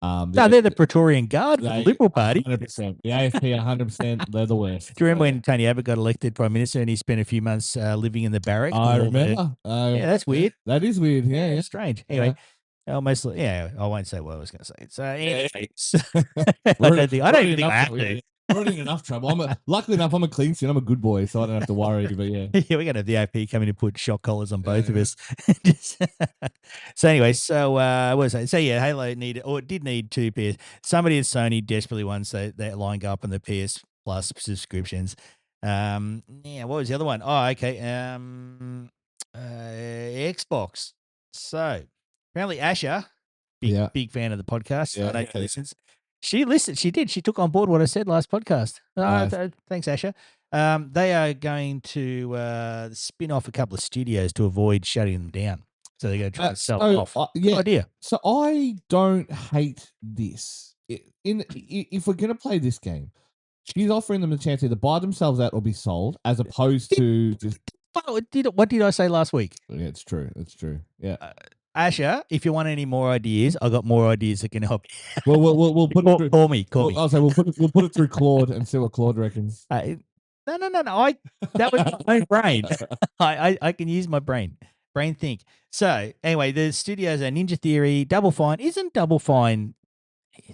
Speaker 1: No, they're the Praetorian Guard for the Liberal Party.
Speaker 2: 100%. The AFP, 100%. They're the worst.
Speaker 1: Do you remember when Tony Abbott got elected Prime Minister and he spent a few months living in the barracks?
Speaker 2: I remember.
Speaker 1: Yeah, that's weird.
Speaker 2: That is weird. Yeah.
Speaker 1: Strange. Anyway, almost. Yeah, I won't say what I was going to say. So, anyway, I don't even think I have to.
Speaker 2: We're already in enough trouble. Luckily enough, I'm a clean skin. I'm a good boy, so I don't have to worry. But yeah,
Speaker 1: we're gonna have the AP coming to put shock collars on both of us. So anyway, what was I? So yeah, Halo did need 2 PS. Somebody at Sony desperately wants that line go up on the PS Plus subscriptions. What was the other one? Oh, okay. Xbox. So apparently Asher, big fan of the podcast. I know she listens. She listened. She did. She took on board what I said last podcast. Thanks, Asher. They are going to spin off a couple of studios to avoid shutting them down. So they're going to try to sell them off. Good idea.
Speaker 2: So I don't hate this. If we're going to play this game, she's offering them a chance to either buy themselves out or be sold, as opposed to just.
Speaker 1: What did I say last week?
Speaker 2: Yeah, it's true. It's true. Yeah.
Speaker 1: Asher, if you want any more ideas, I got more ideas that can help you.
Speaker 2: Well, we'll put it through.
Speaker 1: Call me.
Speaker 2: I'll say we'll put it through Claude and see what Claude reckons.
Speaker 1: No. That was my brain. I can use my brain. Brain think. So anyway, the studios are Ninja Theory, Double Fine. Isn't Double Fine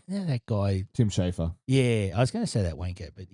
Speaker 1: that guy?
Speaker 2: Tim Schafer.
Speaker 1: Yeah, I was going to say that wanker, but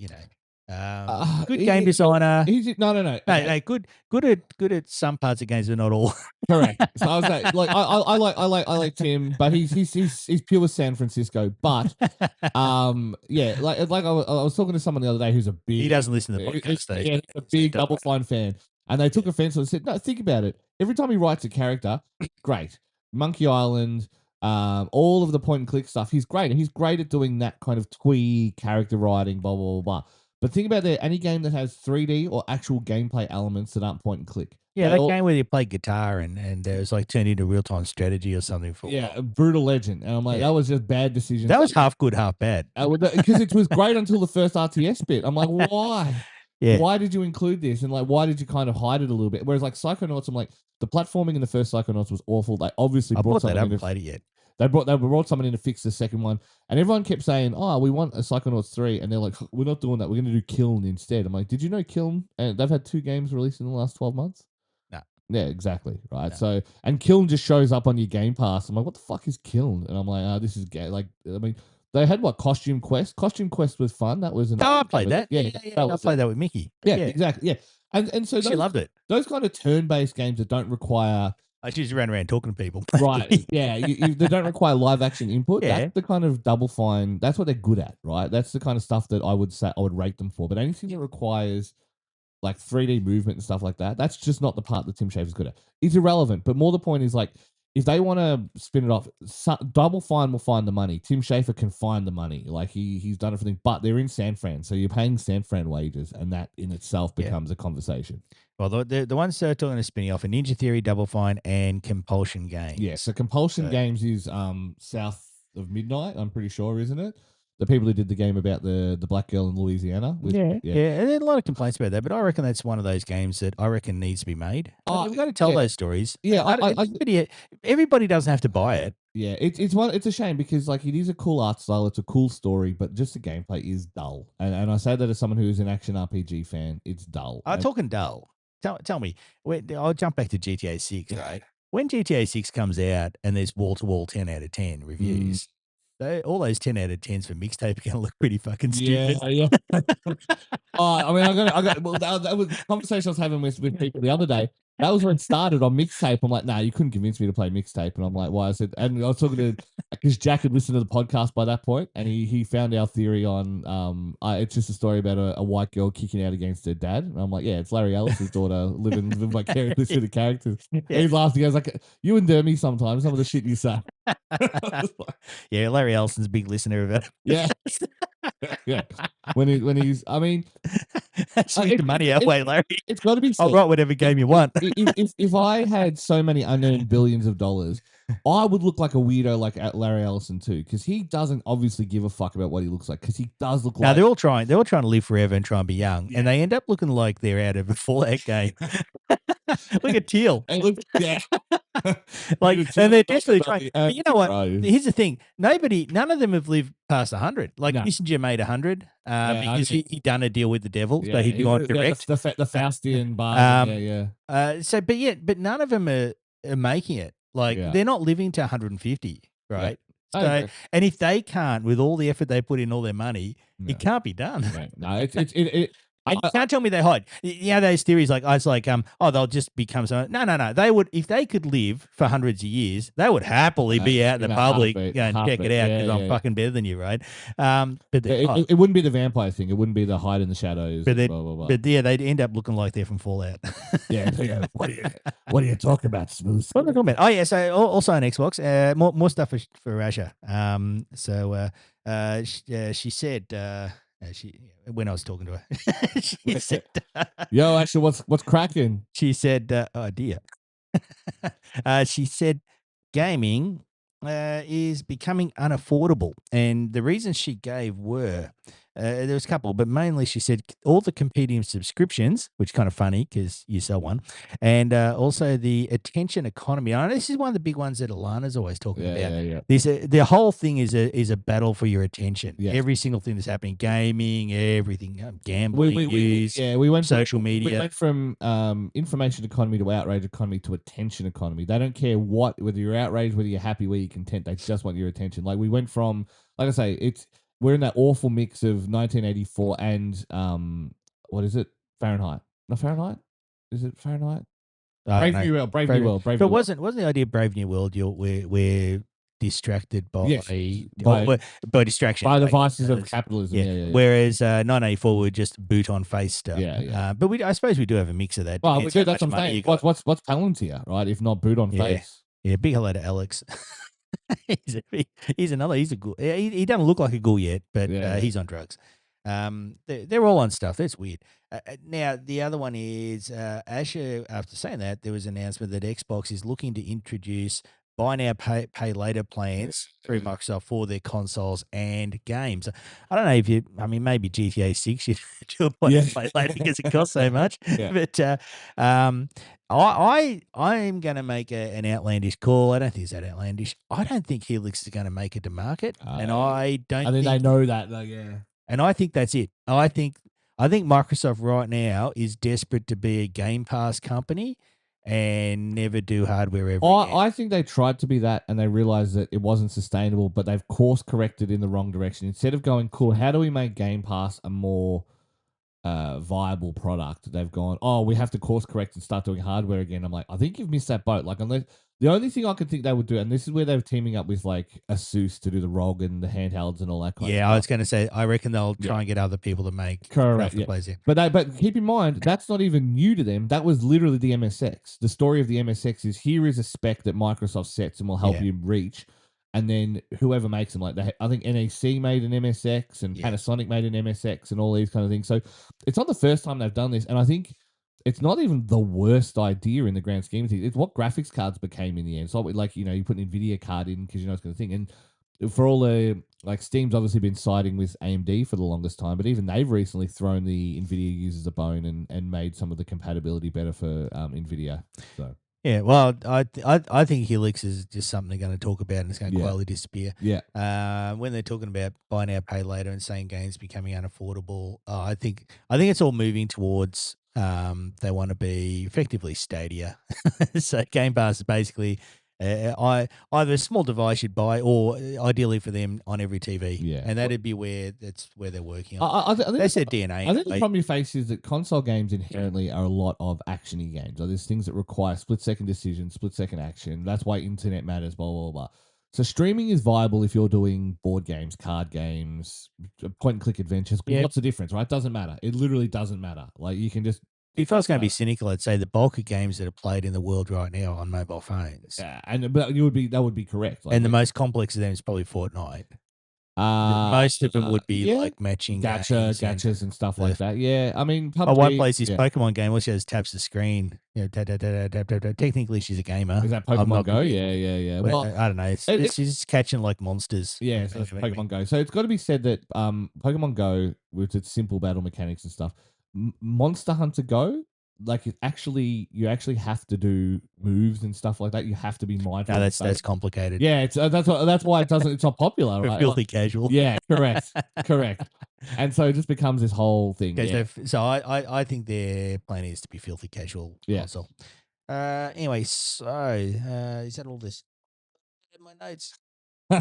Speaker 1: good game designer.
Speaker 2: No.
Speaker 1: No, good at some parts of games, but not all.
Speaker 2: Correct. So I was like, I like Tim, but he's pure San Francisco. But like I was talking to someone the other day who's a big.
Speaker 1: He doesn't listen to the podcast.
Speaker 2: Yeah, a big Double Fine fan, and they took offense and said, "No, think about it. Every time he writes a character, great. Monkey Island." All of the point and click stuff, he's great, and he's great at doing that kind of twee character writing, blah blah blah. But think about any game that has 3D or actual gameplay elements that aren't point and click.
Speaker 1: Yeah, that game where you play guitar and it was like turned into real time strategy or something for a while.
Speaker 2: a Brutal Legend. And I'm like, that was just bad decisions.
Speaker 1: That was half good, half bad.
Speaker 2: Because it was great until the first RTS bit. I'm like, why?
Speaker 1: Yeah.
Speaker 2: Why did you include this? And like, why did you kind of hide it a little bit? Whereas like Psychonauts, I'm like, the platforming in the first Psychonauts was awful. They obviously
Speaker 1: I
Speaker 2: brought
Speaker 1: bought that
Speaker 2: something
Speaker 1: up
Speaker 2: in
Speaker 1: and played it yet.
Speaker 2: They brought someone in to fix the second one, and everyone kept saying, "Oh, we want a Psychonauts 3," and they're like, "We're not doing that. We're going to do Kiln instead." I'm like, "Did you know Kiln?" And they've had 2 games released in the last 12 months.
Speaker 1: No.
Speaker 2: Yeah, exactly. Right.
Speaker 1: No.
Speaker 2: So, and Kiln just shows up on your Game Pass. I'm like, "What the fuck is Kiln?" And I'm like, this is gay." Like, I mean, they had what Costume Quest. Costume Quest was fun. That was
Speaker 1: I played that.
Speaker 2: Yeah,
Speaker 1: I played that with Mickey.
Speaker 2: Yeah, exactly. Yeah, and so
Speaker 1: she loved it.
Speaker 2: Those kind of turn-based games that don't require.
Speaker 1: I just ran around talking to people.
Speaker 2: Right. Yeah. They don't require live action input.
Speaker 1: Yeah.
Speaker 2: That's the kind of Double Fine. That's what they're good at, right? That's the kind of stuff that I would say I would rate them for. But anything that requires like 3D movement and stuff like that, that's just not the part that Tim Schafer's good at. It's irrelevant. But more the point is like, if they want to spin it off, Double Fine will find the money. Tim Schafer can find the money. Like he's done everything, but they're in San Fran, so you're paying San Fran wages, and that in itself becomes a conversation.
Speaker 1: Well, the ones that are talking to spinning off are Ninja Theory, Double Fine, and Compulsion Games.
Speaker 2: Yeah, so Compulsion Games is south of Midnight, I'm pretty sure, isn't it? The people who did the game about the black girl in Louisiana.
Speaker 1: And there's a lot of complaints about that, but I reckon that's one of those games that I reckon needs to be made. We've got to tell those stories.
Speaker 2: Yeah,
Speaker 1: everybody doesn't have to buy it.
Speaker 2: Yeah, it's a shame because like it is a cool art style, it's a cool story, but just the gameplay is dull. And I say that as someone who is an action RPG fan, it's dull.
Speaker 1: Talking dull. Tell me, I'll jump back to GTA 6, right? When GTA 6 comes out and there's wall-to-wall 10 out of 10 reviews, all those 10 out of 10s for mixtape are going to look pretty fucking stupid.
Speaker 2: Yeah. I mean, that was the conversation I was having with people the other day. That was when it started on mixtape. I'm like, nah, you couldn't convince me to play mixtape. And I'm like, why? I said, and I was talking to, because Jack had listened to the podcast by that point, and he found our theory on, it's just a story about a white girl kicking out against her dad. And I'm like, yeah, it's Larry Ellis's daughter living vicariously through the characters. Yeah. He's laughing. He goes like, you and Dermie sometimes, some of the shit you say.
Speaker 1: Yeah, Larry Ellison's a big listener of it.
Speaker 2: Yeah. Yeah. When he's, I mean,
Speaker 1: the money our way, Larry.
Speaker 2: It's got to be.
Speaker 1: I'll write whatever game you want.
Speaker 2: If I had so many unearned billions of dollars, I would look like a weirdo like Larry Ellison too, because he doesn't obviously give a fuck about what he looks like, because he does look like.
Speaker 1: They're all trying to live forever and try and be young, and they end up looking like they're out of a Fallout game. Look at Teal.
Speaker 2: Yeah.
Speaker 1: Like, and they're desperately trying. But you know what? Here's the thing: none of them have lived past 100. Like Kissinger made 100 because he done a deal with the devil, so he'd gone direct.
Speaker 2: The Faustian bar.
Speaker 1: But none of them are making it. Like they're not living to 150, right?
Speaker 2: Yeah.
Speaker 1: So, and if they can't, with all the effort they put in, all their money, it can't be done.
Speaker 2: No, it
Speaker 1: you can't tell me they hide. You know those theories like they'll just become someone. No. They would, if they could live for hundreds of years, they would happly be out in the public and check it out because I'm fucking better than you, right? But
Speaker 2: it wouldn't be the vampire thing. It wouldn't be the hide in the shadows.
Speaker 1: But they'd end up looking like they're from Fallout.
Speaker 2: Yeah. What are you talking about, Smooth?
Speaker 1: What am I talking about? Oh yeah. So also on Xbox, more stuff for Russia. She said. When I was talking to her, she said,
Speaker 2: "Yo, actually, what's cracking?"
Speaker 1: She said, "Oh dear." She said, "Gaming is becoming unaffordable," and the reasons she gave were there was a couple, but mainly she said all the competing subscriptions, which is kind of funny because you sell one, and also the attention economy. I know this is one of the big ones that Alana's always talking about.
Speaker 2: Yeah.
Speaker 1: The whole thing is a battle for your attention.
Speaker 2: Yes.
Speaker 1: Every single thing that's happening, gaming, everything, gambling, news,
Speaker 2: we went
Speaker 1: social media.
Speaker 2: We went from information economy to outrage economy to attention economy. They don't care whether you're outraged, whether you're happy, whether you're content. They just want your attention. Like we went from, like I say, we're in that awful mix of 1984 and what is it? Fahrenheit? Not Fahrenheit? Is it Fahrenheit? Brave New World. Brave New World.
Speaker 1: But wasn't the idea of Brave New World? We're distracted by distraction,
Speaker 2: by the vices of capitalism. Yeah.
Speaker 1: Whereas 1984 would just boot on face stuff.
Speaker 2: Yeah.
Speaker 1: But I suppose we do have a mix of that.
Speaker 2: Well, that's what I'm saying. What's Palantir, right? If not boot on face.
Speaker 1: Yeah. Big hello to Alex. He's another. He's a ghoul. He doesn't look like a ghoul yet, but he's on drugs. They're all on stuff. That's weird. Now the other one is Asher. After saying that, there was an announcement that Xbox is looking to introduce buy now pay later plans through Microsoft for their consoles and games. I don't know if you. I mean, maybe GTA 6 you do a buy now pay later because it costs so much. But I'm going to make an outlandish call. I don't think it's that outlandish. I don't think Helix is going to make it to market, and I don't.
Speaker 2: I think they know that, though. Yeah.
Speaker 1: And I think that's it. I think Microsoft right now is desperate to be a Game Pass company and never do hardware ever again.
Speaker 2: I think they tried to be that and they realized that it wasn't sustainable, but they've course corrected in the wrong direction. Instead of going, cool, how do we make Game Pass a more viable product? They've gone, oh, we have to course correct and start doing hardware again. I'm like, I think you've missed that boat. Like, unless the only thing I could think they would do, and this is where they're teaming up with like Asus to do the ROG and the handhelds and all that kind of stuff.
Speaker 1: I was going to say, I reckon they'll try and get other people to make
Speaker 2: correct. But keep in mind, that's not even new to them. That was literally the MSX. The story of the MSX is here is a spec that Microsoft sets and will help you reach. And then whoever makes them, like I think NEC made an MSX and Panasonic made an MSX and all these kind of things. So it's not the first time they've done this. And I think it's not even the worst idea in the grand scheme of things. It's what graphics cards became in the end. So like, you put an NVIDIA card in because you know it's going to think. And for all the, like, Steam's obviously been siding with AMD for the longest time, but even they've recently thrown the NVIDIA users a bone and made some of the compatibility better for NVIDIA. So.
Speaker 1: Yeah, well, I think Helix is just something they're going to talk about and it's going to quietly disappear.
Speaker 2: Yeah.
Speaker 1: When they're talking about buy now, pay later and saying games becoming unaffordable, I think it's all moving towards they want to be effectively Stadia. So Game Pass is basically either a small device you'd buy or ideally for them on every TV.
Speaker 2: Yeah.
Speaker 1: And that'd be where they're working on.
Speaker 2: I think
Speaker 1: that's their DNA.
Speaker 2: I think the problem you face is that console games inherently are a lot of action-y games. Like, there's things that require split-second decisions, split-second action. That's why internet matters, blah, blah, blah. So streaming is viable if you're doing board games, card games, point-and-click adventures. What's the difference, right? It doesn't matter. It literally doesn't matter. Like, you can just...
Speaker 1: If I was going to be cynical, I'd say the bulk of games that are played in the world right now are on mobile phones.
Speaker 2: Yeah, but that would be correct.
Speaker 1: Like, and the most complex of them is probably Fortnite. Most of them would be like matching
Speaker 2: gachas and stuff like that. Yeah, I mean,
Speaker 1: PUBG, one plays this Pokemon game where she just taps the screen. Tap, tap, tap, tap, tap, tap. Technically, she's a gamer.
Speaker 2: Is that Pokemon Go? Yeah.
Speaker 1: Well, I don't know. She's catching like monsters.
Speaker 2: Yeah, so it's Pokemon Go. So it's got to be said that Pokemon Go, with its simple battle mechanics and stuff, Monster Hunter Go, like, you actually have to do moves and stuff like that. You have to be mindful.
Speaker 1: No, that's complicated.
Speaker 2: Yeah, that's why it's not popular. Right?
Speaker 1: Filthy casual.
Speaker 2: Yeah, correct. And so it just becomes this whole thing. Yeah.
Speaker 1: So I think their plan is to be filthy casual console. Anyway, so is that all this? My notes.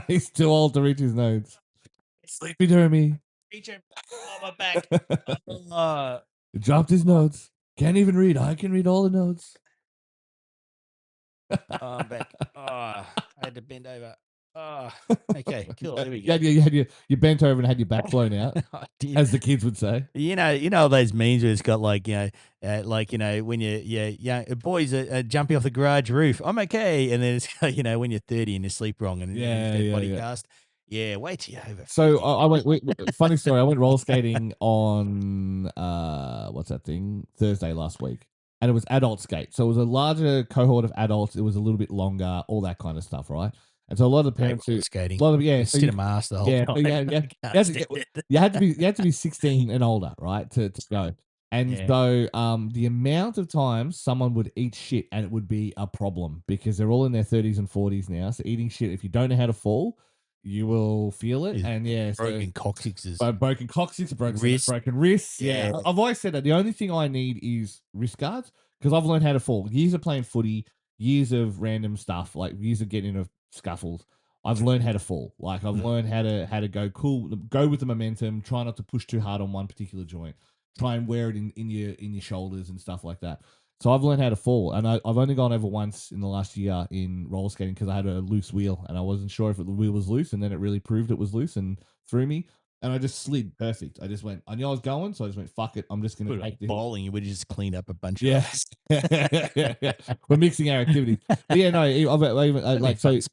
Speaker 2: He's too old to reach his notes. Sleepy Dermie.
Speaker 1: Reach him on my back.
Speaker 2: He dropped his notes. Can't even read. I can read all the notes.
Speaker 1: I'm back. I had to bend over. Okay, cool. There we go.
Speaker 2: You bent over and had your back blown out, as the kids would say.
Speaker 1: You know those memes where it's got like when young boys are jumping off the garage roof. I'm okay, and then it's when you're 30 and you sleep wrong and body cast. Yeah, wait till you're over.
Speaker 2: So I went. Funny story. I went roller skating on what's that thing? Thursday last week, and it was adult skate. So it was a larger cohort of adults. It was a little bit longer, all that kind of stuff, right? And so a lot of the parents who
Speaker 1: skating,
Speaker 2: so
Speaker 1: a mask the whole time.
Speaker 2: You had to be 16 and older, right, to go. And so the amount of times someone would eat shit and it would be a problem because they're all in their 30s and 40s now. So eating shit, if you don't know how to fall, you will feel it. And
Speaker 1: broken coccyxes,
Speaker 2: broken wrists. Yeah. I've always said that the only thing I need is wrist guards because I've learned how to fall. Years of playing footy, years of random stuff, like years of getting into scuffles. I've learned how to fall. Like, I've learned how to go cool, go with the momentum, try not to push too hard on one particular joint, try and wear it in your shoulders and stuff like that. So I've learned how to fall, and I've only gone over once in the last year in roller skating because I had a loose wheel, and I wasn't sure if the wheel was loose, and then it really proved it was loose and threw me, and I just slid perfect. I just went, I knew I was going, so I just went, fuck it, I'm just going to take this.
Speaker 1: Bowling, you would just clean up a bunch
Speaker 2: of yeah. We're mixing our activities. But yeah, no, so it's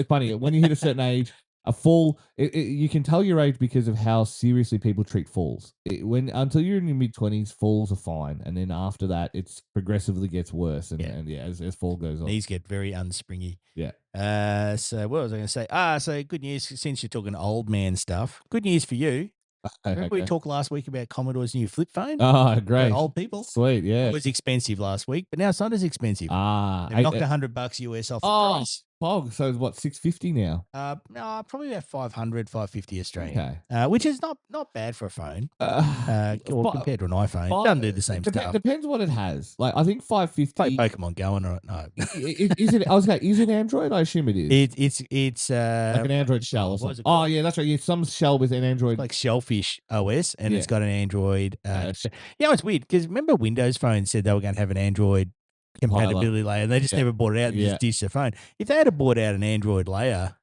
Speaker 2: funny. When you hit a certain age, A fall, you can tell your age because of how seriously people treat falls. Until you're in your mid-20s, falls are fine, and then after that, it's progressively gets worse, and as fall goes on,
Speaker 1: Knees get very unspringy.
Speaker 2: Yeah.
Speaker 1: So what was I going to say? So good news, since you're talking old man stuff. Good news for you. Remember we talked last week about Commodore's new flip phone?
Speaker 2: Oh, great.
Speaker 1: For old people?
Speaker 2: Sweet, yeah.
Speaker 1: It was expensive last week, but now it's not as expensive. They knocked $100 US off the price.
Speaker 2: Pog, so it's what, $650 now?
Speaker 1: No, probably about 500, 550 Australian. Okay. Which is not bad for a phone. Compared to an iPhone. It doesn't do the same stuff.
Speaker 2: Depends what it has. Like, I think 550.
Speaker 1: Play Pokemon Go or no.
Speaker 2: Is it Android? I assume it is.
Speaker 1: It's
Speaker 2: like an Android shell or something. Oh, yeah, that's right. Yeah, some shell with an Android.
Speaker 1: Like Shellfish OS, and it's got an Android. It's weird because remember Windows Phone said they were going to have an Android compatibility layer, and they just never brought it out and just ditched their phone. If they had brought out an Android layer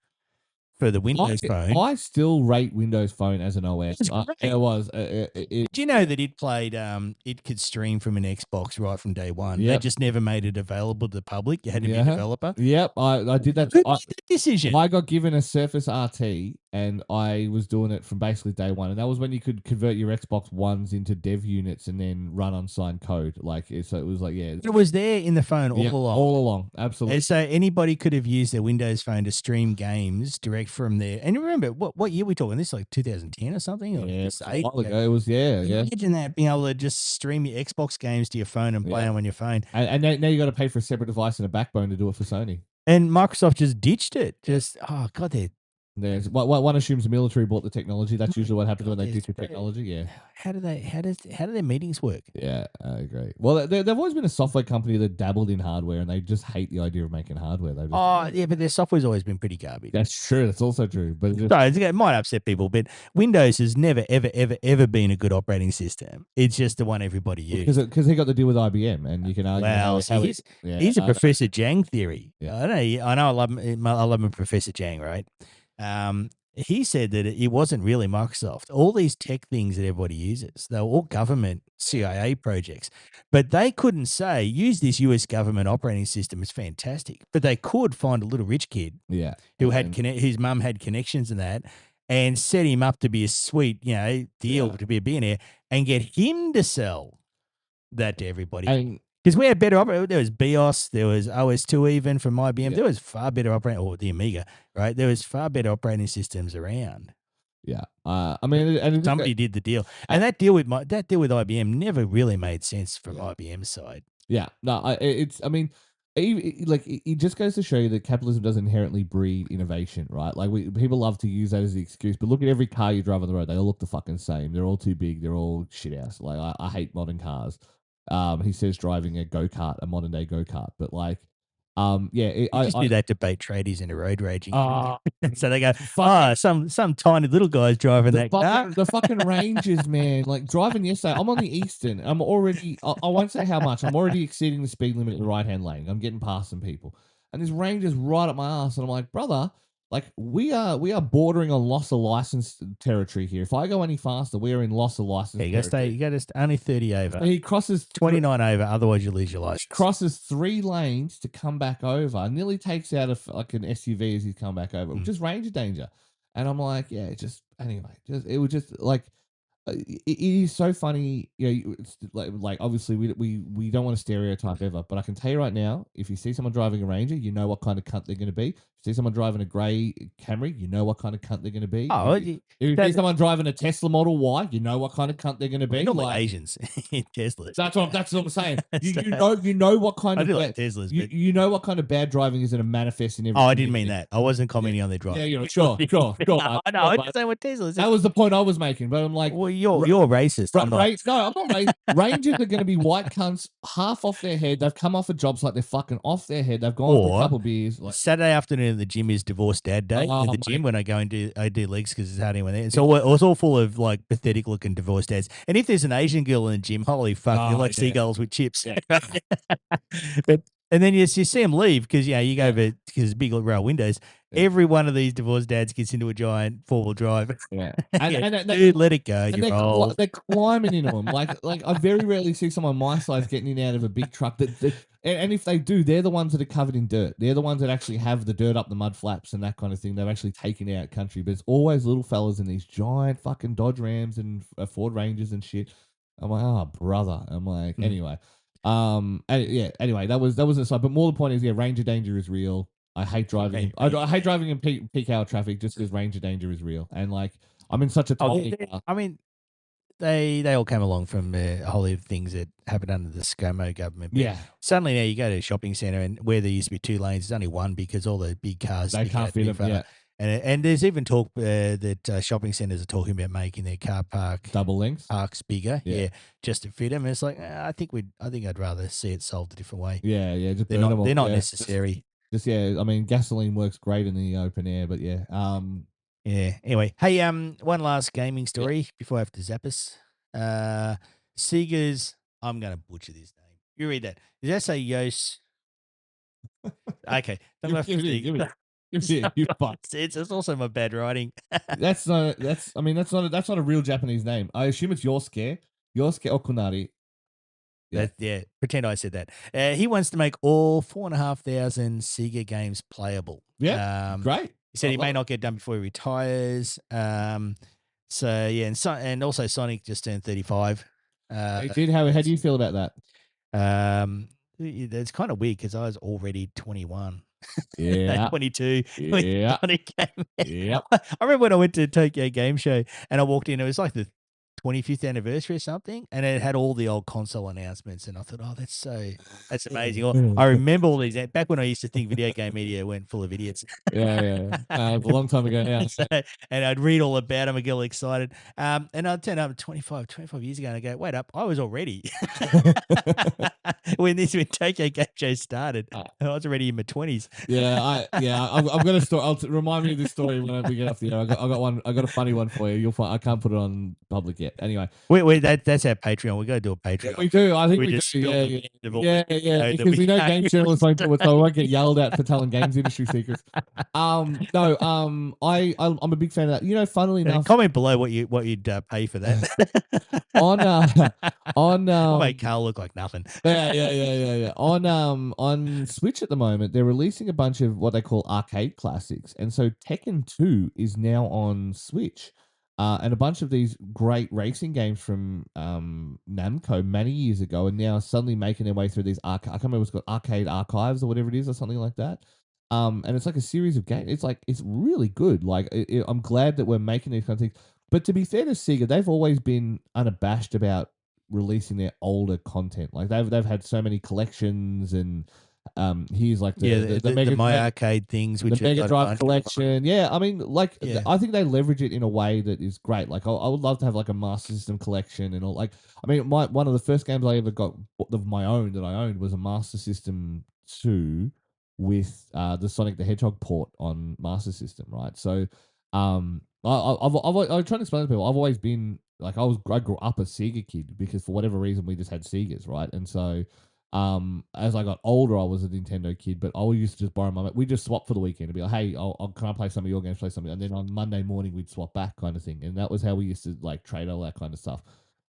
Speaker 1: for the Windows Phone,
Speaker 2: I still rate Windows Phone as an OS. It was.
Speaker 1: Do you know that it played? It could stream from an Xbox right from day one. They just never made it available to the public. You had to be a developer.
Speaker 2: Yep, I did that.
Speaker 1: Who made that decision?
Speaker 2: I got given a Surface RT, and I was doing it from basically day one. And that was when you could convert your Xbox Ones into dev units and then run unsigned code. So it was like, it
Speaker 1: was there in the phone all along.
Speaker 2: All along, absolutely.
Speaker 1: And so anybody could have used their Windows Phone to stream games direct from there. And remember, what year are we talking? This is like 2010 or something? Or
Speaker 2: a while ago. It was,
Speaker 1: Imagine that, being able to just stream your Xbox games to your phone and play them on your phone.
Speaker 2: And now you got to pay for a separate device and a backbone to do it for Sony.
Speaker 1: And Microsoft just ditched it.
Speaker 2: One assumes the military bought the technology. That's usually what happens when they ditch the technology. Yeah.
Speaker 1: How do their meetings work?
Speaker 2: Yeah, I agree. Well, they've always been a software company that dabbled in hardware, and they just hate the idea of making hardware.
Speaker 1: But their software's always been pretty garbage.
Speaker 2: That's true. That's also true. But
Speaker 1: it might upset people, but Windows has never, ever, ever, ever been a good operating system. It's just the one everybody uses.
Speaker 2: Because he got to deal with IBM, and you can argue.
Speaker 1: He's a Professor Jang theory. Yeah. I know. I love him, Professor Jang, right? He said that it wasn't really Microsoft. All these tech things that everybody uses, they were all government CIA projects. But they couldn't say, use this US government operating system. It's fantastic. But they could find a little rich kid whose mum had connections in that and set him up to be a sweet, deal to be a billionaire and get him to sell that to everybody. Because we had better there was BIOS, there was OS2 even from IBM. There was far better operating, or the Amiga, right? There was far better operating systems around.
Speaker 2: Yeah, and
Speaker 1: somebody did the deal, and that deal with IBM never really made sense from IBM's side.
Speaker 2: Yeah, no, it just goes to show you that capitalism doesn't inherently breed innovation, right? Like people love to use that as the excuse, but look at every car you drive on the road; they all look the fucking same. They're all too big. They're all shit house. Like I hate modern cars. He says driving a go-kart, a modern day go-kart, but like,
Speaker 1: I just do that debate tradies into road raging. So they go, some tiny little guy's driving that car.
Speaker 2: The fucking Rangers, man. Like driving yesterday, I'm on the Eastern. I'm already, I won't say how much. I'm already exceeding the speed limit in the right-hand lane. I'm getting past some people, and this Ranger's right up my ass, and I'm like, brother. Like we are bordering on loss of license territory here. If I go any faster, we are in loss of license.
Speaker 1: You got to stay only 30 over.
Speaker 2: So he crosses
Speaker 1: 29 over, otherwise you lose your license.
Speaker 2: He crosses 3 lanes to come back over. Nearly takes out like an SUV as he's come back over, which is Ranger danger. And I'm like, it was just like. It is so funny, it's like obviously we don't want to stereotype ever, but I can tell you right now, if you see someone driving a Ranger, you know what kind of cunt they're going to be. If you see someone driving a grey Camry, you know what kind of cunt they're going to be. If you see someone driving a Tesla Model Y, you know what kind of cunt they're going to be.
Speaker 1: Not like Asians in Teslas.
Speaker 2: That's what I'm saying. you know what kind
Speaker 1: of
Speaker 2: like
Speaker 1: Teslas.
Speaker 2: You know what kind of bad driving is going to manifest in everything.
Speaker 1: I didn't mean that. I wasn't commenting on their driving.
Speaker 2: Yeah, sure.
Speaker 1: I know. I didn't say what Teslas.
Speaker 2: That was the point I was making, but I'm like,
Speaker 1: well, you're racist.
Speaker 2: No, I'm not racist. Rangers are going to be white cunts, half off their head. They've come off of jobs like they're fucking off their head. They've gone for a couple beers. Like,
Speaker 1: Saturday afternoon at the gym is divorced dad day. At the gym when I go and do legs because it's hardly anyone there. So it was all full of like pathetic looking divorced dads. And if there's an Asian girl in the gym, holy fuck, you're like seagulls with chips. Yeah. But And then you see them leave because you go
Speaker 2: Yeah.
Speaker 1: over because big rail windows.
Speaker 2: Yeah.
Speaker 1: Every one of these divorced dads gets into a giant 4-wheel drive.
Speaker 2: Yeah.
Speaker 1: Yeah,
Speaker 2: And
Speaker 1: dude, let it go.
Speaker 2: and
Speaker 1: You're old.
Speaker 2: they're climbing into them. Like I very rarely see someone my size getting in and out of a big truck. And if they do, they're the ones that are covered in dirt. They're the ones that actually have the dirt up the mud flaps and that kind of thing. They've actually taken out country. But it's always little fellas in these giant fucking Dodge Rams and Ford Rangers and shit. I'm like, oh brother. I'm like, anyway. Anyway, that was an aside. But more the point is, ranger danger is real. I hate driving. I hate driving in peak hour traffic just because ranger danger is real. And like, I'm in such a tiny car.
Speaker 1: I mean, they all came along from a whole heap of things that happened under the ScoMo government. But suddenly now you go to a shopping centre and where there used to be 2 lanes, there's only one because all the big cars
Speaker 2: They can't fit them. Yeah.
Speaker 1: And there's even talk that shopping centres are talking about making their car
Speaker 2: double lengths
Speaker 1: parks bigger, just to fit them. And it's like I think I'd rather see it solved a different way.
Speaker 2: Yeah, just
Speaker 1: they're not necessary.
Speaker 2: I mean, gasoline works great in the open air, but yeah.
Speaker 1: Anyway, hey, one last gaming story before I have to zap us. Sega's. I'm going to butcher this name. You read that. Does that say Yos? Okay,
Speaker 2: give me. You fuck.
Speaker 1: It's also my bad writing.
Speaker 2: That's not a real Japanese name. I assume it's Yosuke Okunari.
Speaker 1: Yeah. Pretend I said that. He wants to make all 4,500 Sega games playable.
Speaker 2: Yeah, great.
Speaker 1: He said he may not get done before he retires. And also Sonic just turned 35.
Speaker 2: How do you feel about that?
Speaker 1: It's kind of weird because I was already 21.
Speaker 2: Yeah.
Speaker 1: 22.
Speaker 2: Yeah.
Speaker 1: Yep. I remember when I went to Tokyo Game Show and I walked in, it was like the 25th anniversary or something, and it had all the old console announcements, and I thought, oh, that's amazing. I remember all these back when I used to think video game media went full of idiots.
Speaker 2: Yeah. A long time ago now.
Speaker 1: And I'd read all about them and get all excited. And I'd turn up 25 years ago and I go, wait up, I was already. when Tokyo Game Show started, I was already in my 20s.
Speaker 2: I've got a story. Remind me of this story when we get off the air. I got a funny one for you. You'll find I can't put it on public yet. Anyway,
Speaker 1: that's our Patreon. We got to do a Patreon.
Speaker 2: Yeah, we do. I think we do. Yeah. Because we know game journalists won't do it, so I won't get yelled at for telling games industry secrets. I'm a big fan of that. Funnily enough,
Speaker 1: comment below what you'd pay for that.
Speaker 2: I'll
Speaker 1: make Carl look like nothing.
Speaker 2: Yeah. On Switch at the moment, they're releasing a bunch of what they call arcade classics, and so Tekken 2 is now on Switch. And a bunch of these great racing games from Namco many years ago are now suddenly making their way through these I can't remember what's called arcade archives or whatever it is or something like that. And it's like a series of games. It's really good. Like I'm glad that we're making these kind of things. But to be fair to Sega, they've always been unabashed about releasing their older content. Like they've had so many collections and here's like
Speaker 1: the My Arcade things, which
Speaker 2: the Mega Drive collection. I mean, I think they leverage it in a way that is great. Like, I would love to have like a Master System collection and all. Like, I mean, one of the first games I ever got of my own that I owned was a Master System 2 with the Sonic the Hedgehog port on Master System, right? So, I'm trying to explain to people. I've always been like I grew up a Sega kid because for whatever reason we just had Segas, right? And so. As I got older, I was a Nintendo kid, but I used to just borrow my. We just swap for the weekend and be like, "Hey, can I play some of your games? Play something." And then on Monday morning, we'd swap back, kind of thing. And that was how we used to like trade all that kind of stuff.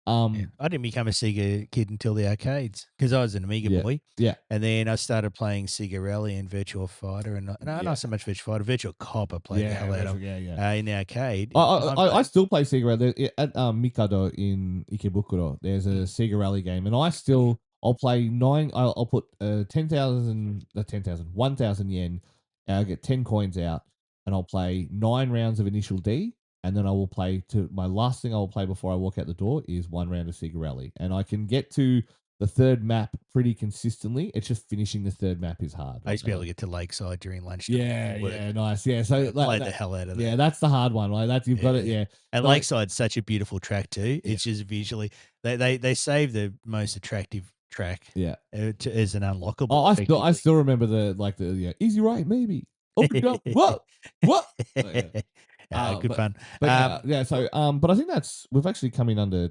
Speaker 1: I didn't become a Sega kid until the arcades because I was an Amiga boy.
Speaker 2: Yeah,
Speaker 1: and then I started playing Sega Rally and Virtua Fighter, and not so much Virtua Fighter, Virtua Cop. I played the hell out of in the arcade.
Speaker 2: I still play Sega Rally at Mikado in Ikebukuro. There's a Sega Rally game, and I'll play 9. I'll put 1,000 yen. I'll get 10 coins out, and I'll play 9 rounds of Initial D, and then I will play to my last thing I will play before I walk out the door is 1 round of Sega Rally, and I can get to the third map pretty consistently. It's just finishing the third map is hard.
Speaker 1: I used to be able to get to Lakeside during lunchtime.
Speaker 2: Yeah, nice. Yeah, so
Speaker 1: play the hell out of that.
Speaker 2: Yeah, that's the hard one, right? You've got it. Yeah,
Speaker 1: and Lakeside's such a beautiful track too. It's just visually they save the most attractive track.
Speaker 2: Yeah,
Speaker 1: as an unlockable.
Speaker 2: I still remember the easy right maybe. Open up. What?
Speaker 1: Good fun.
Speaker 2: But I think we've actually come in under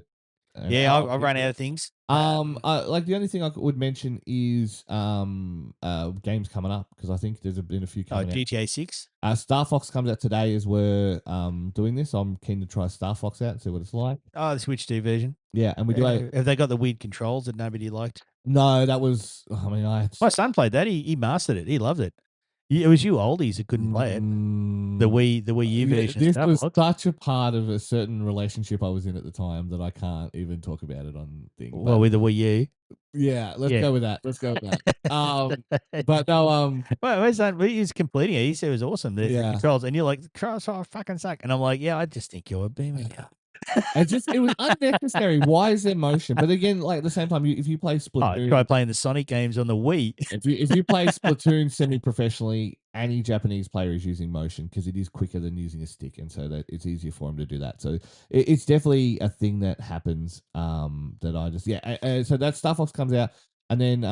Speaker 1: Yeah, I ran out of things.
Speaker 2: Like the only thing I would mention is games coming up because I think there's been a few coming out.
Speaker 1: GTA6.
Speaker 2: Star Fox comes out today as we're doing this. I'm keen to try Star Fox out and see what it's like.
Speaker 1: Oh, the Switch 2 version.
Speaker 2: Yeah, and we do.
Speaker 1: Have they got the weird controls that nobody liked?
Speaker 2: No, that was. I mean,
Speaker 1: my son played that. He mastered it. He loved it. It was you oldies that couldn't play it. The Wii U version.
Speaker 2: This was such a part of a certain relationship I was in at the time that I can't even talk about it on thing.
Speaker 1: Well, with the Wii U.
Speaker 2: Yeah, let's go with that. Let's go with that. But no,
Speaker 1: well, my son, he was completing it. He said it was awesome. The controls, and you're like, the controls are fucking suck. And I'm like, yeah, I just think you're a beamer.
Speaker 2: It was unnecessary. Why is there motion? But again, like at the same time, if you play Splatoon,
Speaker 1: try playing the Sonic games on the Wii.
Speaker 2: if you play Splatoon semi-professionally, any Japanese player is using motion because it is quicker than using a stick, and so that it's easier for them to do that. So it's definitely a thing that happens. That I just so that Star Fox comes out, and then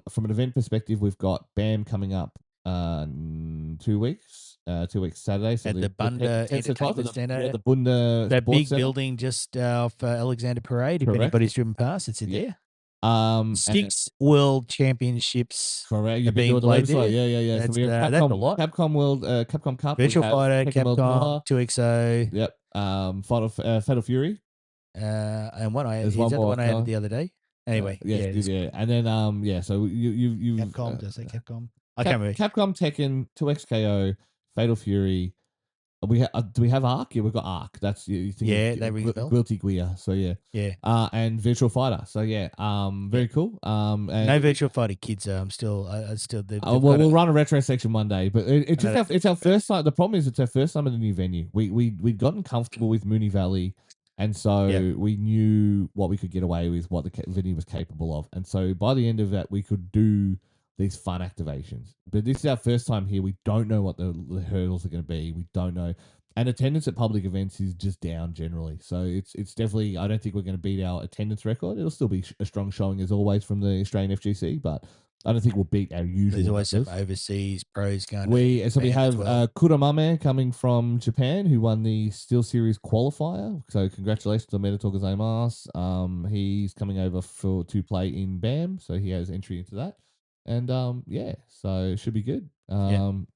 Speaker 2: from an event perspective, we've got BAM coming up 2 weeks. 2 weeks Saturday. So
Speaker 1: at the Bunda Entertainment Centre.
Speaker 2: The Bunda
Speaker 1: that big
Speaker 2: Center.
Speaker 1: building just off Alexander Parade. Correct. If anybody's driven past, it's in there. 6 World Championships.
Speaker 2: Correct. You've been played there. Yeah.
Speaker 1: That's,
Speaker 2: so we have
Speaker 1: that's a lot.
Speaker 2: Capcom World, Capcom Cup,
Speaker 1: Virtual Fighter, Capcom 2XO.
Speaker 2: Yep. Fatal Fury.
Speaker 1: And one I had the other day. Anyway,
Speaker 2: and then so you
Speaker 1: Capcom. Does it say Capcom? I can't remember.
Speaker 2: Capcom, Tekken, 2XKO, Fatal Fury. Do we have Arc? Yeah, we've got Arc. That's
Speaker 1: that rings a bell.
Speaker 2: Guilty Gear. So yeah. And Virtual Fighter. So yeah. Very cool. And
Speaker 1: no Virtual Fighter kids. I'm still.
Speaker 2: We'll run a retro section one day, but it's our first time. The problem is it's our first time at a new venue. We'd gotten comfortable with Mooney Valley. And so we knew what we could get away with, what the venue was capable of. And so by the end of that, we could do these fun activations. But this is our first time here. We don't know what the hurdles are going to be. We don't know. And attendance at public events is just down generally. So it's definitely, I don't think we're going to beat our attendance record. It'll still be a strong showing as always from the Australian FGC, but I don't think we'll beat our usual.
Speaker 1: There's always some overseas pros going.
Speaker 2: We have Kuramame coming from Japan, who won the Steel Series qualifier. So congratulations on Metatalk Gozaimasu. He's coming over to play in BAM, so he has entry into that. And so it should be good.
Speaker 1: When's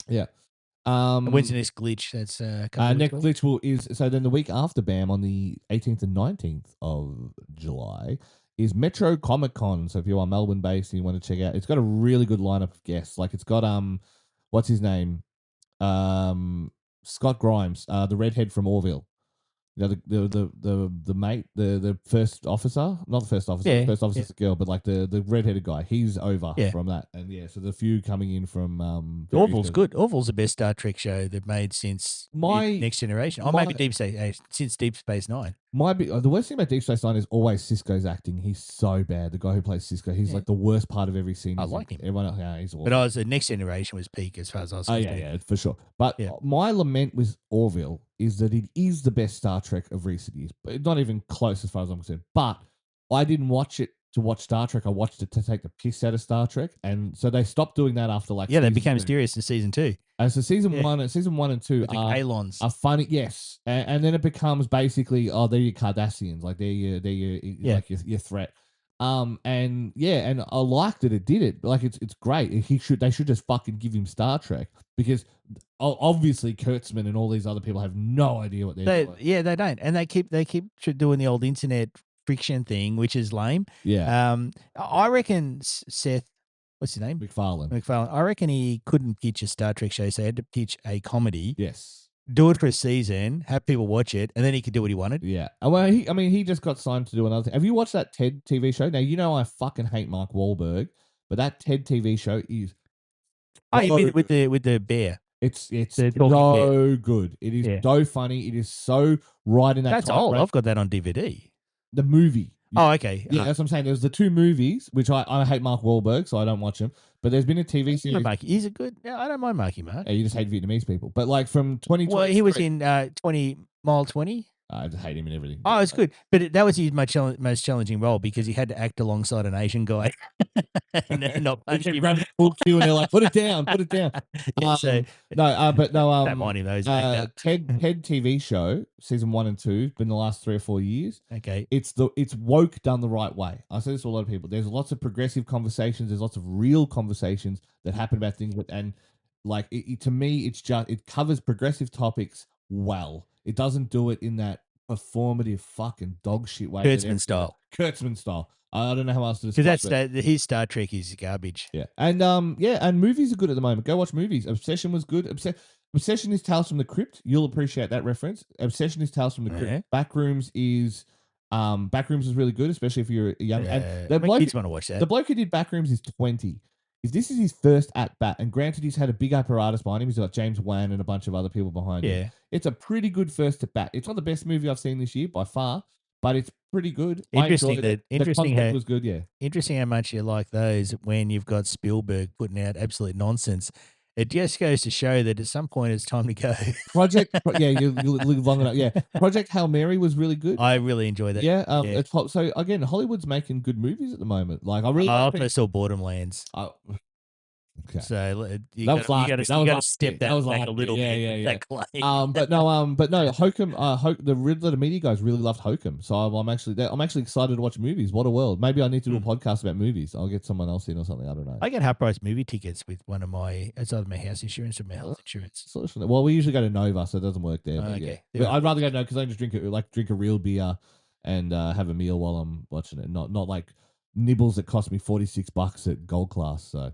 Speaker 1: the next glitch? That's
Speaker 2: next glitch is so then the week after BAM on the 18th and 19th of July is Metro Comic Con. So if you are Melbourne based and you want to check out, it's got a really good lineup of guests. Like it's got what's his name? Scott Grimes, the redhead from Orville. The mate, the first officer, not the first officer, first officer's a girl, but like the redheaded guy, he's over from that, and so the few coming in from
Speaker 1: Orville's good. Orville's the best Star Trek show they've made since Next Generation. Maybe Deep Space since Deep Space Nine.
Speaker 2: The worst thing about Deep Space Nine is always Sisko's acting. He's so bad. The guy who plays Sisko, he's like the worst part of every scene.
Speaker 1: I like him.
Speaker 2: Everyone else, he's awesome.
Speaker 1: But the Next Generation was peak as far as I was concerned.
Speaker 2: Yeah, for sure. But my lament with Orville is that it is the best Star Trek of recent years, but not even close as far as I'm concerned. But I didn't watch it to watch Star Trek. I watched it to take the piss out of Star Trek, and so they stopped doing that after
Speaker 1: they became serious in season 2.
Speaker 2: So season 1 and 2
Speaker 1: Kalons
Speaker 2: are funny, yes, and then it becomes basically they're your Cardassians, like they're your your threat. And I like that it did it. Like it's great. They should just fucking give him Star Trek because obviously Kurtzman and all these other people have no idea what they're doing.
Speaker 1: Yeah, they don't, and they keep doing the old internet friction thing, which is lame.
Speaker 2: Yeah.
Speaker 1: I reckon Seth, what's his name?
Speaker 2: MacFarlane.
Speaker 1: I reckon he couldn't pitch a Star Trek show, so he had to pitch a comedy.
Speaker 2: Yes.
Speaker 1: Do it for a season, have people watch it, and then he could do what he wanted.
Speaker 2: Yeah. Well, he just got signed to do another thing. Have you watched that TED TV show? Now, I fucking hate Mark Wahlberg, but that TED TV show is...
Speaker 1: you mean with the bear?
Speaker 2: It's so good. It is so funny. It is so right in that.
Speaker 1: That's old. I've got that on DVD.
Speaker 2: The movie.
Speaker 1: Oh, okay.
Speaker 2: Yeah, that's what I'm saying. There's the 2 movies, which I hate Mark Wahlberg, so I don't watch them. But there's been a TV series.
Speaker 1: He's a good... Yeah, I don't mind Marky Mark.
Speaker 2: Yeah, you just hate Vietnamese people. But like from 2020...
Speaker 1: Well, he was in 20 Mile 20.
Speaker 2: I just hate him and everything.
Speaker 1: Oh, it's good, but that was his most challenging role because he had to act alongside an Asian guy and not punch him.
Speaker 2: Grab the full cue and they're like, "Put it down, put it down."
Speaker 1: Yeah, so
Speaker 2: but no,
Speaker 1: don't mind him though. He's an actor.
Speaker 2: Ted TV show season 1 and 2 has been the last 3 or 4 years.
Speaker 1: Okay,
Speaker 2: It's woke done the right way. I say this to a lot of people. There's lots of progressive conversations. There's lots of real conversations that happen about things, and like to me, it covers progressive topics well. It doesn't do it in that performative fucking dog shit way.
Speaker 1: Kurtzman style.
Speaker 2: Kurtzman style. I don't know how else to
Speaker 1: Because
Speaker 2: describe it.
Speaker 1: his Star Trek is garbage.
Speaker 2: Yeah, and movies are good at the moment. Go watch movies. Obsession was good. Obsession is Tales from the Crypt. You'll appreciate that reference. Obsession is Tales from the Crypt. Backrooms is really good, especially if you're young. And the bloke,
Speaker 1: kids want to watch that.
Speaker 2: The bloke who did Backrooms is 20. If this is his first at bat, and granted he's had a big apparatus behind him, he's got James Wan and a bunch of other people behind him. It's a pretty good first at bat. It's not the best movie I've seen this year by far, but it's pretty good.
Speaker 1: Interesting
Speaker 2: the concept was good. Yeah,
Speaker 1: interesting how much you like those when you've got Spielberg putting out absolute nonsense. It just goes to show that at some point it's time to go.
Speaker 2: You live long enough. Yeah, Project Hail Mary was really good.
Speaker 1: I really enjoyed that.
Speaker 2: Yeah, it's so again, Hollywood's making good movies at the moment. Like I
Speaker 1: also saw Borderlands.
Speaker 2: Okay.
Speaker 1: So you got to step that back a little bit.
Speaker 2: Yeah. But no, Hokum. The Red Letter Media guys really loved Hokum, so I'm actually excited to watch movies. What a world! Maybe I need to do a podcast about movies. I'll get someone else in or something. I don't know.
Speaker 1: I get half price movie tickets with one of my either my house insurance or my health insurance.
Speaker 2: Well, we usually go to Nova, so it doesn't work there. But
Speaker 1: okay.
Speaker 2: But I'd rather go to Nova because I just drink a real beer and have a meal while I'm watching it. Not like nibbles that cost me $46 at Gold Class. So.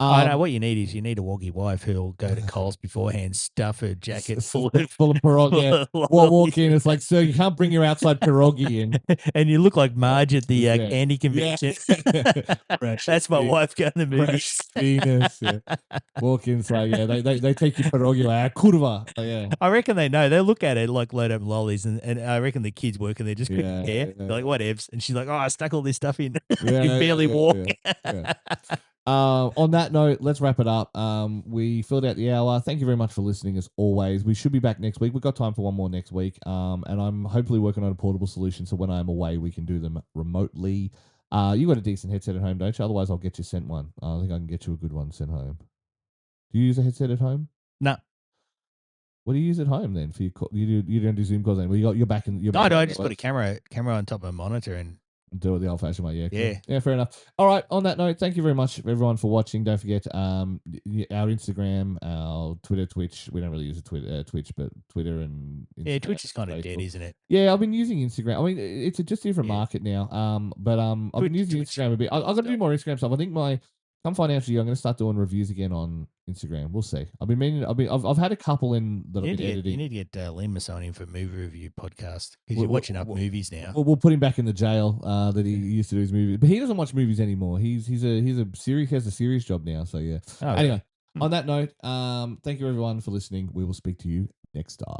Speaker 1: I know what you need is a woggy wife who'll go to Coles beforehand, stuff her jacket full of
Speaker 2: pierogi. Walk in, it's like, sir, you can't bring your outside pierogi in,
Speaker 1: and you look like Marge at the candy convention. That's my wife going to the movies.
Speaker 2: Venus, walk in, it's like, they take your pierogi like kurva. Yeah,
Speaker 1: I reckon they know. They look at it like load up lollies, and I reckon the kids working there just couldn't care. They're like, whatevs, and she's like, oh, I stuck all this stuff in. You can barely walk.
Speaker 2: On that note, let's wrap it up. We filled out the hour. Thank you very much for listening as always. We should be back next week. We've got time for one more next week. And I'm hopefully working on a portable solution so when I'm away, we can do them remotely. You got a decent headset at home, don't you? Otherwise, I'll get you sent one. I think I can get you a good one sent home. Do you use a headset at home?
Speaker 1: No.
Speaker 2: What do you use at home then? For your you don't do Zoom calls then? Well, you're back in.
Speaker 1: I just put a camera on top of a monitor and
Speaker 2: do it the old-fashioned way. Yeah,
Speaker 1: cool.
Speaker 2: Yeah, fair enough. All right, on that note, thank you very much, everyone, for watching. Don't forget our Instagram, our Twitter, Twitch. We don't really use a Twitch, but Twitter and Instagram,
Speaker 1: yeah, Twitch is kind of dead, isn't it?
Speaker 2: Yeah, I've been using Instagram. I mean, it's just a different market now. I've been using Instagram a bit. I've got to do more Instagram stuff. I think come financial year, I'm going to start doing reviews again on Instagram. We'll see. I've had a couple in that I've been editing.
Speaker 1: You need to get Liam on him for movie review podcast because you're watching up movies now.
Speaker 2: We'll put him back in the jail that he used to do his movies, but he doesn't watch movies anymore. He has a serious job now. So yeah. Anyway, on that note, thank you everyone for listening. We will speak to you next time.